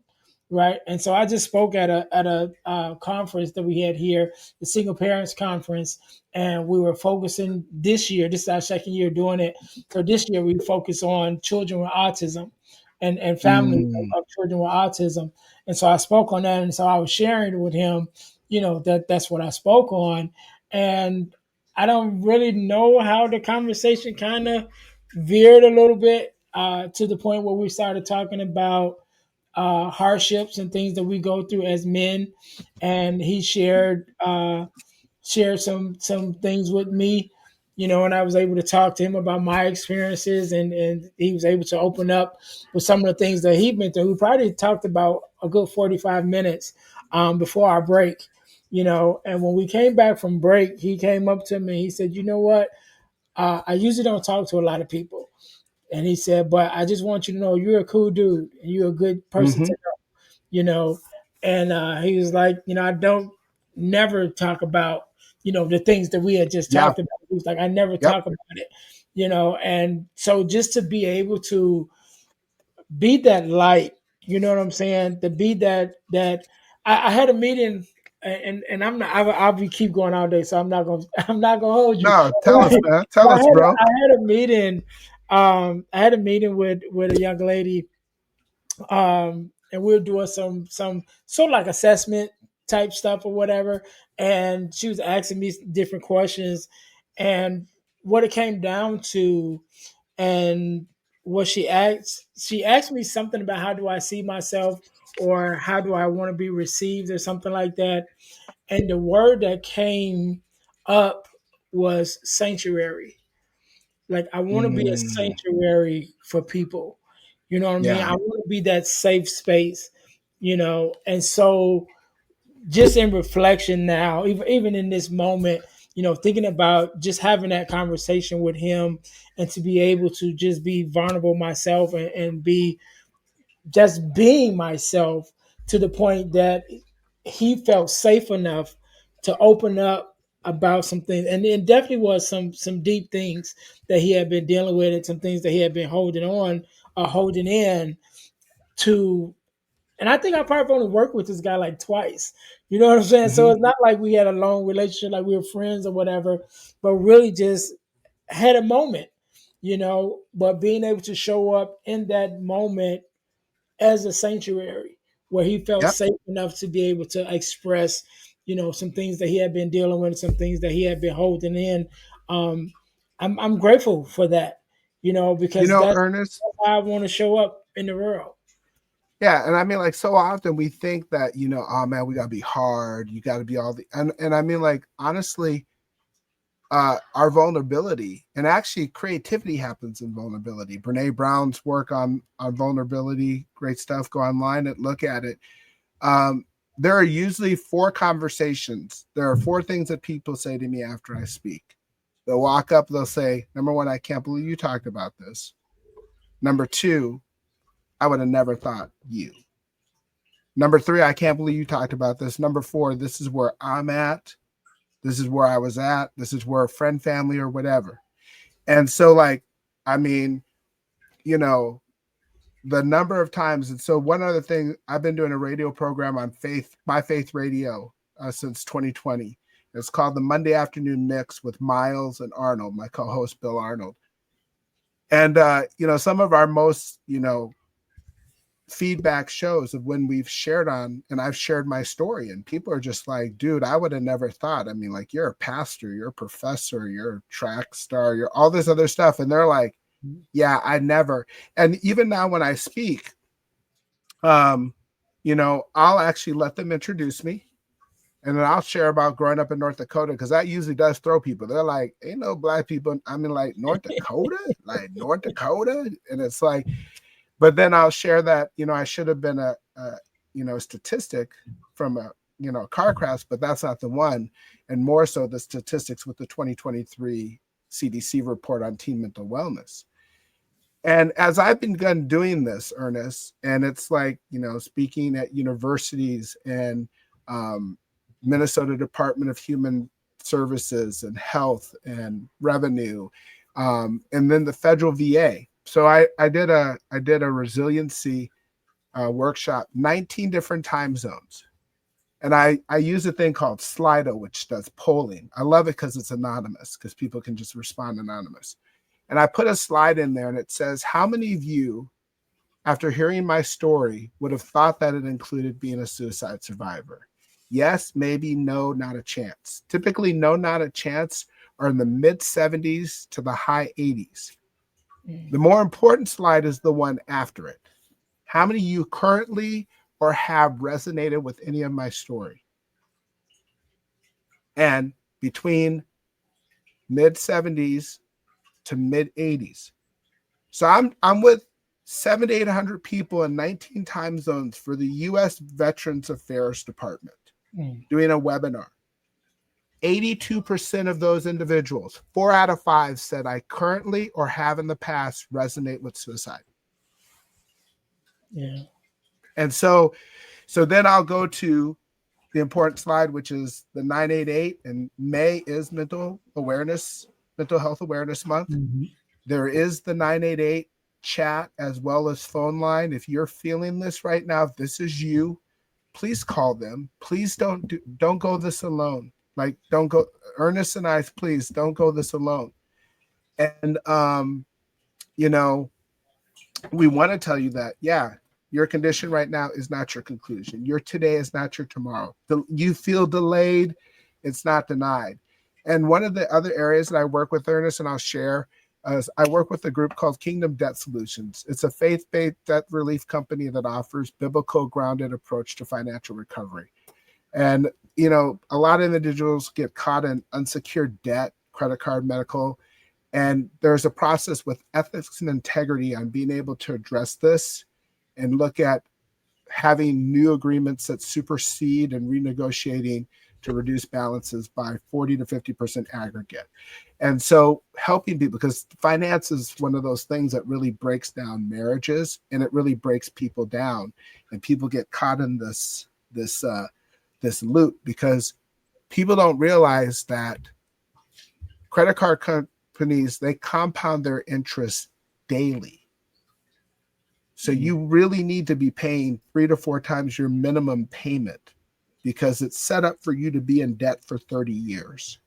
Right, and so I just spoke at a conference that we had here, the Single Parents Conference, and we were focusing this year. This is our second year doing it. So this year we focus on children with autism, and families Mm. of children with autism. And so I spoke on that, and so I was sharing it with him. That's what I spoke on, and I don't really know how the conversation kind of veered a little bit to the point where we started talking about hardships and things that we go through as men, and he shared some things with me, and I was able to talk to him about my experiences, and he was able to open up with some of the things that he'd been through. We probably talked about a good 45 minutes before our break, and when we came back from break, he came up to me. He said, "You know what? I usually don't talk to a lot of people." And he said, "But I just want you to know you're a cool dude and you're a good person to Mm-hmm. know, you know." And he was like, "I don't never talk about, the things that we had just Yeah. talked about." He was like, "I never Yep. talk about it, And so just to be able to be that light, you know what I'm saying? To be that I had a meeting, and I'm not, I'll be keep going all day, so I'm not gonna I'm not gonna hold you. No, tell us, man. Tell us, bro. I had a meeting. I had a meeting with a young lady, and we were doing some sort of like assessment type stuff or whatever. And she was asking me different questions, and what it came down to, and what she asked me something about how do I see myself, or how do I want to be received, or something like that. And the word that came up was sanctuary. Like, I want to be a Mm. sanctuary for people. You know what I mean? Yeah. I want to be that safe space, And so, just in reflection now, even in this moment, thinking about just having that conversation with him, and to be able to just be vulnerable myself, and be just being myself, to the point that he felt safe enough to open up about some things. And it definitely was some deep things that he had been dealing with, and some things that he had been holding on, or holding in to And I think I probably only worked with this guy like twice. You know what I'm saying? So Mm-hmm. it's not like we had a long relationship, like we were friends or whatever, but really just had a moment, but being able to show up in that moment as a sanctuary where he felt Yep. safe enough to be able to express, some things that he had been dealing with, some things that he had been holding in. Um, I'm grateful for that, You because know, that's Ernest. how I want to show up in the world. Yeah, and I mean, like, so often we think that, oh man, we gotta be hard. You gotta be all the and I mean, like, honestly, our vulnerability and actually creativity happens in vulnerability. Brene Brown's work on vulnerability, great stuff. Go online and look at it. Um, there are usually four conversations. There are four things that people say to me after I speak. They'll walk up, they'll say, number one, I can't believe you talked about this. Number two, I would have never thought you. Number three, I can't believe you talked about this. Number four, this is where I'm at. This is where I was at. This is where a friend, family, or whatever. And so, like, I mean, you know, the number of times. And so, one other thing, I've been doing a radio program on My Faith Radio, since 2020. It's called the Monday Afternoon Mix with Miles and Arnold, my co host, Bill Arnold. And, some of our most, feedback shows of when we've shared on, and I've shared my story, and people are just like, dude, I would have never thought. I mean, like, you're a pastor, you're a professor, you're a track star, you're all this other stuff. And they're like, yeah, I never. And even now when I speak, I'll actually let them introduce me. And then I'll share about growing up in North Dakota, because that usually does throw people. They're like, ain't no black people. I mean, like, North Dakota? Like, North Dakota? And it's like, but then I'll share that, I should have been a statistic from a car crash, but that's not the one. And more so the statistics with the 2023 CDC report on teen mental wellness. And as I've begun doing this, Ernest, and it's like, speaking at universities and Minnesota Department of Human Services and Health and Revenue, and then the federal VA. So I did a resiliency workshop, 19 different time zones. And I use a thing called Slido, which does polling. I love it because it's anonymous, because people can just respond anonymous. And I put a slide in there and it says, how many of you, after hearing my story, would have thought that it included being a suicide survivor? Yes, maybe, no, not a chance. Typically, no, not a chance are in the mid 70s to the high 80s. The more important slide is the one after it. How many of you currently or have resonated with any of my story? And between mid 70s to mid 80s. So I'm with 700 to 800 people in 19 time zones for the U.S. Veterans Affairs Department doing a webinar. 82% of those individuals, 4 out of 5, said I currently or have in the past resonate with suicide. Yeah. And so then I'll go to the important slide, which is the 988, and May is mental health awareness month. Mm-hmm. There is the 988 chat as well as phone line. If you're feeling this right now, if this is you, please call them. Please don't go this alone. Like, don't go, Ernest and I, please don't go this alone. And we want to tell you that, yeah, your condition right now is not your conclusion. Your today is not your tomorrow. You feel delayed, it's not denied. And one of the other areas that I work with, Ernest, and I'll share, I work with a group called Kingdom Debt Solutions. It's a faith-based debt relief company that offers biblical grounded approach to financial recovery. And, a lot of individuals get caught in unsecured debt, credit card, medical, and there's a process with ethics and integrity on being able to address this and look at having new agreements that supersede and renegotiating to reduce balances by 40 to 50% aggregate. And so helping people, because finance is one of those things that really breaks down marriages, and it really breaks people down, and people get caught in this loop because people don't realize that credit card companies, they compound their interest daily. So you really need to be paying 3 to 4 times your minimum payment because it's set up for you to be in debt for 30 years.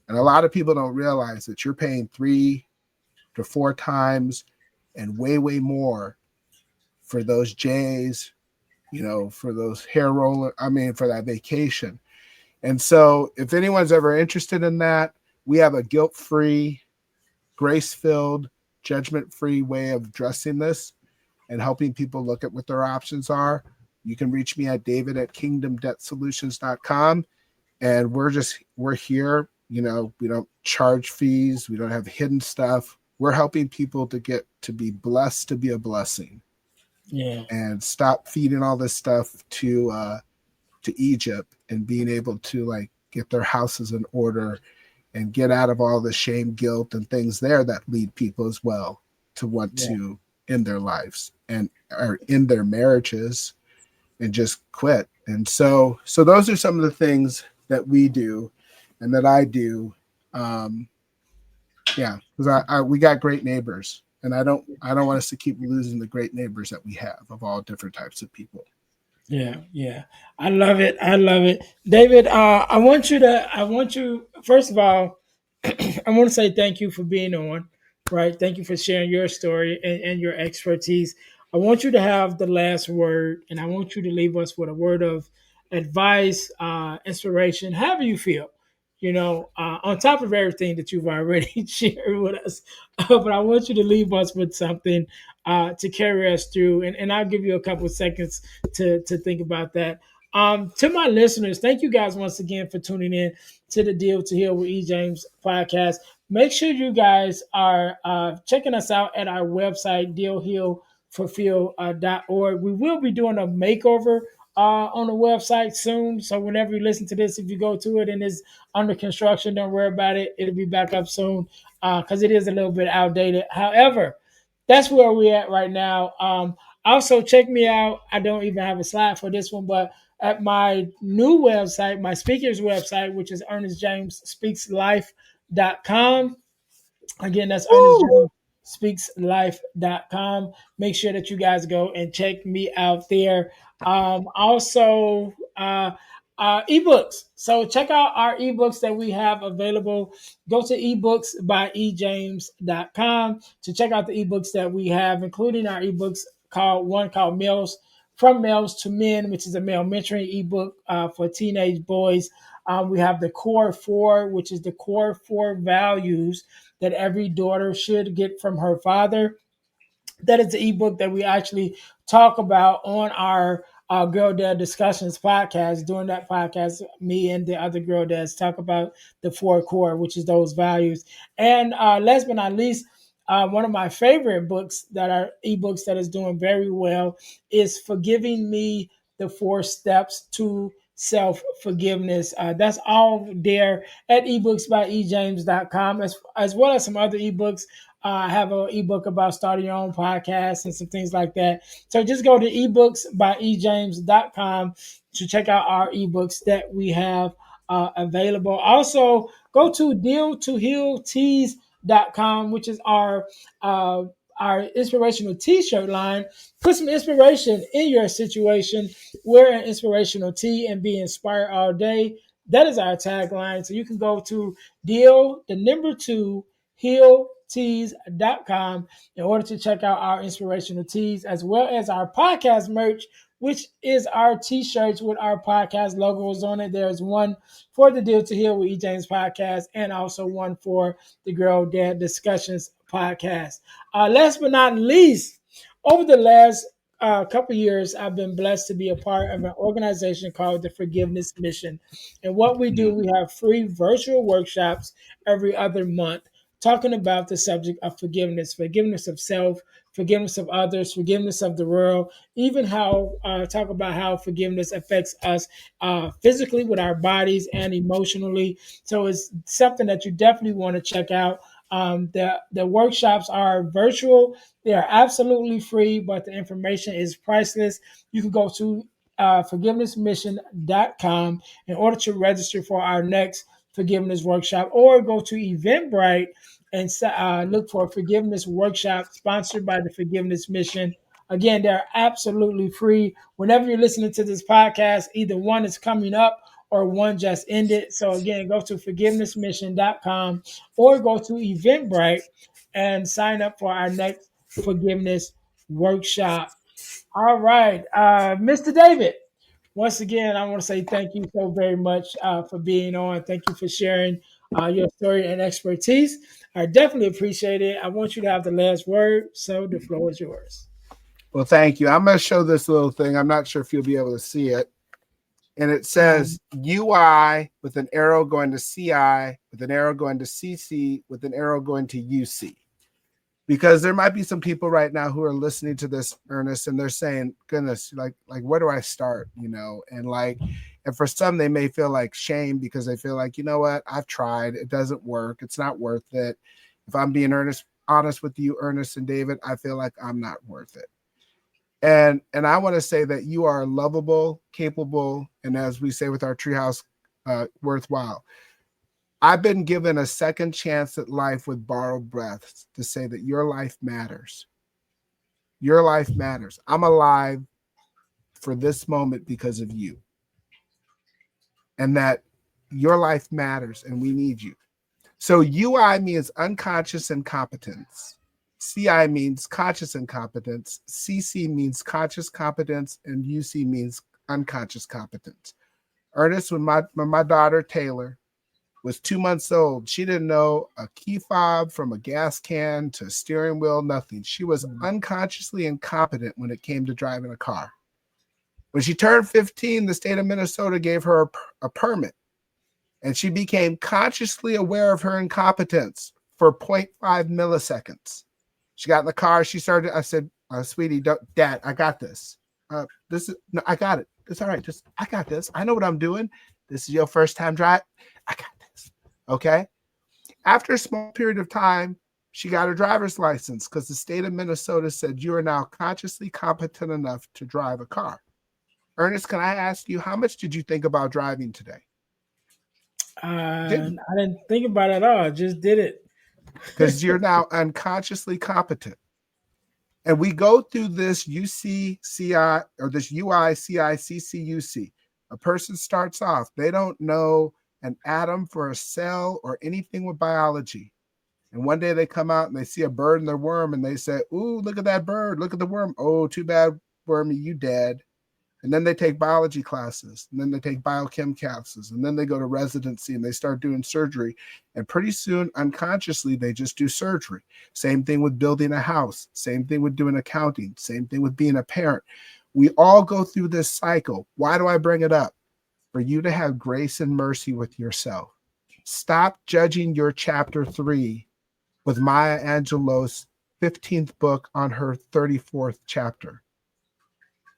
And a lot of people don't realize that you're paying 3 to 4 times and way, way more for those J's, for those hair roller, for that vacation. And so if anyone's ever interested in that, we have a guilt-free, grace-filled, judgment-free way of addressing this and helping people look at what their options are. You can reach me at david@kingdomdebtsolutions.com. And we're here. We don't charge fees. We don't have hidden stuff. We're helping people to get to be blessed, to be a blessing, Yeah. and stop feeding all this stuff to Egypt and being able to like get their houses in order and get out of all the shame, guilt, and things there that lead people as well to want Yeah. to end their lives and or end their marriages and just quit. And so those are some of the things that we do and that I do. Um, yeah, because we got great neighbors, and I don't want us to keep losing the great neighbors that we have of all different types of people. Yeah, yeah. I love it. I love it. David, I want you, first of all, I want to say thank you for being on, right? Thank you for sharing your story and your expertise. I want you to have the last word, and I want you to leave us with a word of advice, inspiration, however you feel. On top of everything that you've already shared with us, but I want you to leave us with something to carry us through, and I'll give you a couple of seconds to think about that. To my listeners, thank you guys once again for tuning in to the Deal to Heal with E. James podcast. Make sure you guys are checking us out at our website, dealhealfulfill.org. We will be doing a makeover on the website soon. So whenever you listen to this, if you go to it and it's under construction, don't worry about it. It'll be back up soon because it is a little bit outdated. However, that's where we're at right now. Also, check me out. I don't even have a slide for this one, but at my new website, my speaker's website, which is ernestjamesspeakslife.com. Again, that's Woo! ernestjamesspeakslife.com. Make sure that you guys go and check me out there. Also, ebooks. So check out our ebooks that we have available. Go to ebooks.ejames.com to check out the ebooks that we have, including our ebooks called Males from Males to Men, which is a male mentoring ebook for teenage boys. We have the Core Four, which is the core four values that every daughter should get from her father. That is the ebook that we actually talk about on our Girl Dad Discussions podcast. During that podcast, me and the other girl dads talk about the four core, which is those values. And last but not least, one of my favorite books that are ebooks that is doing very well is Forgiving Me, the Four Steps to Self Forgiveness. That's all there at ebooksbyejames.com, as well as some other ebooks. I have an ebook about starting your own podcast and some things like that. So just go to ebooksbyejames.com to check out our ebooks that we have available. Also, go to dealtohealtees.com, which is uh, our inspirational t-shirt line. Put some inspiration in your situation. Wear an inspirational tee and be inspired all day. That is our tagline. So you can go to deal, the number two, healtees.com in order to check out our inspirational tees as well as our podcast merch, which is our t-shirts with our podcast logos on it. There's one for the Deal to Heal with E. James podcast and also one for the Girl Dad Discussions podcast. Last but not least, over the last couple years, I've been blessed to be a part of an organization called the Forgiveness Mission. And what we do, we have free virtual workshops every other month talking about the subject of forgiveness, forgiveness of self, forgiveness of others, forgiveness of the world, even how talk about how forgiveness affects us physically with our bodies and emotionally. So it's something that you definitely want to check out. The workshops are virtual. They are absolutely free, but the information is priceless. You can go to forgivenessmission.com in order to register for our next forgiveness workshop, or go to Eventbrite and look for a forgiveness workshop sponsored by the Forgiveness Mission. Again, they're absolutely free. Whenever you're listening to this podcast, either one is coming up or one just ended. So again, go to forgivenessmission.com or go to Eventbrite and sign up for our next forgiveness workshop. All right, Mr. David. Once again, I want to say thank you so very much for being on. Thank you for sharing your story and expertise. I definitely appreciate it. I want you to have the last word, so the floor is yours. Well, thank you. I'm going to show this little thing. I'm not sure if you'll be able to see it. And it says UI with an arrow going to CI, with an arrow going to CC, with an arrow going to UC. Because there might be some people right now who are listening to this, Ernest, and they're saying, goodness, like where do I start? And for some, they may feel like shame because they feel like, you know what, I've tried. It doesn't work. It's not worth it. If I'm being honest with you, Ernest and David, I feel like I'm not worth it. And I want to say that you are lovable, capable, and as we say with our treehouse, worthwhile. I've been given a second chance at life with borrowed breaths to say that your life matters. Your life matters. I'm alive for this moment because of you. And that your life matters and we need you. So UI means unconscious incompetence. CI means conscious incompetence. CC means conscious competence. And UC means unconscious competence. Ernest, when my daughter Taylor was 2 months old, she didn't know a key fob from a gas can to a steering wheel, nothing. She was unconsciously incompetent when it came to driving a car. When she turned 15, the state of Minnesota gave her a permit, and she became consciously aware of her incompetence for 0.5 milliseconds. She got in the car. She started. I said, "Sweetie, Dad, I got this. No, I got it. It's all right. I got this. I know what I'm doing. This is your first time drive. I got this." Okay. After a small period of time, she got her driver's license because the state of Minnesota said you are now consciously competent enough to drive a car. Ernest, can I ask you, how much did you think about driving today? I didn't think about it at all. I just did it. Because you're now unconsciously competent. And we go through this UCCI or this UI, CI, CC, UC. A person starts off, they don't know an atom for a cell or anything with biology. And one day they come out and they see a bird and their worm and they say, "Ooh, look at that bird. Look at the worm. Oh, too bad, wormy, you dead." And then they take biology classes, and then they take biochem classes, and then they go to residency and they start doing surgery. And pretty soon, unconsciously, they just do surgery. Same thing with building a house. Same thing with doing accounting. Same thing with being a parent. We all go through this cycle. Why do I bring it up? For you to have grace and mercy with yourself. Stop judging your chapter 3 with Maya Angelou's 15th book on her 34th chapter.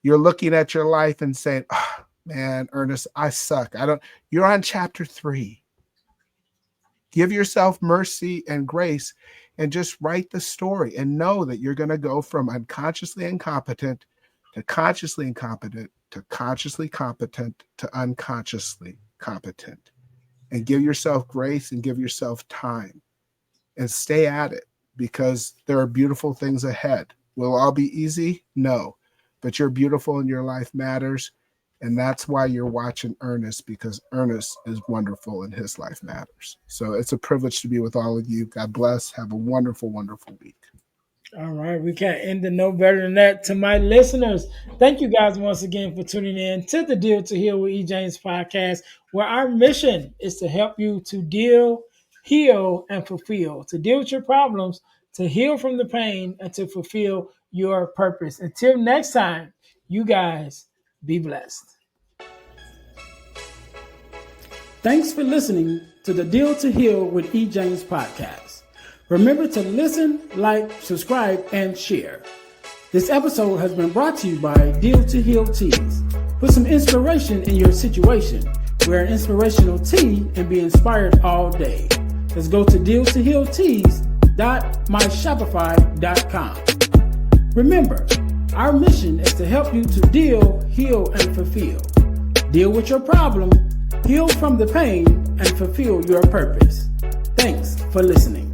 You're looking at your life and saying, "Oh, man, Ernest, I suck. You're on chapter 3. Give yourself mercy and grace and just write the story and know that you're going to go from unconsciously incompetent to consciously incompetent to consciously competent to unconsciously competent. And give yourself grace and give yourself time and stay at it because there are beautiful things ahead. Will it all be easy? No. But you're beautiful and your life matters. And that's why you're watching Ernest, because Ernest is wonderful and his life matters. So it's a privilege to be with all of you. God bless. Have a wonderful, wonderful week. All right. We can't end it no better than that. To my listeners, thank you guys once again for tuning in to the Deal to Heal with E. James podcast, where our mission is to help you to deal, heal, and fulfill, to deal with your problems, to heal from the pain, and to fulfill your purpose. Until next time, you guys be blessed. Thanks for listening to the Deal to Heal with E. James podcast. Remember to listen, like, subscribe, and share. This episode has been brought to you by Deal to Heal Teas. Put some inspiration in your situation. Wear an inspirational tea and be inspired all day. Let's go to dealtohealteas.myshopify.com. Remember, our mission is to help you to deal, heal, and fulfill. Deal with your problem, heal from the pain, and fulfill your purpose. Thanks for listening.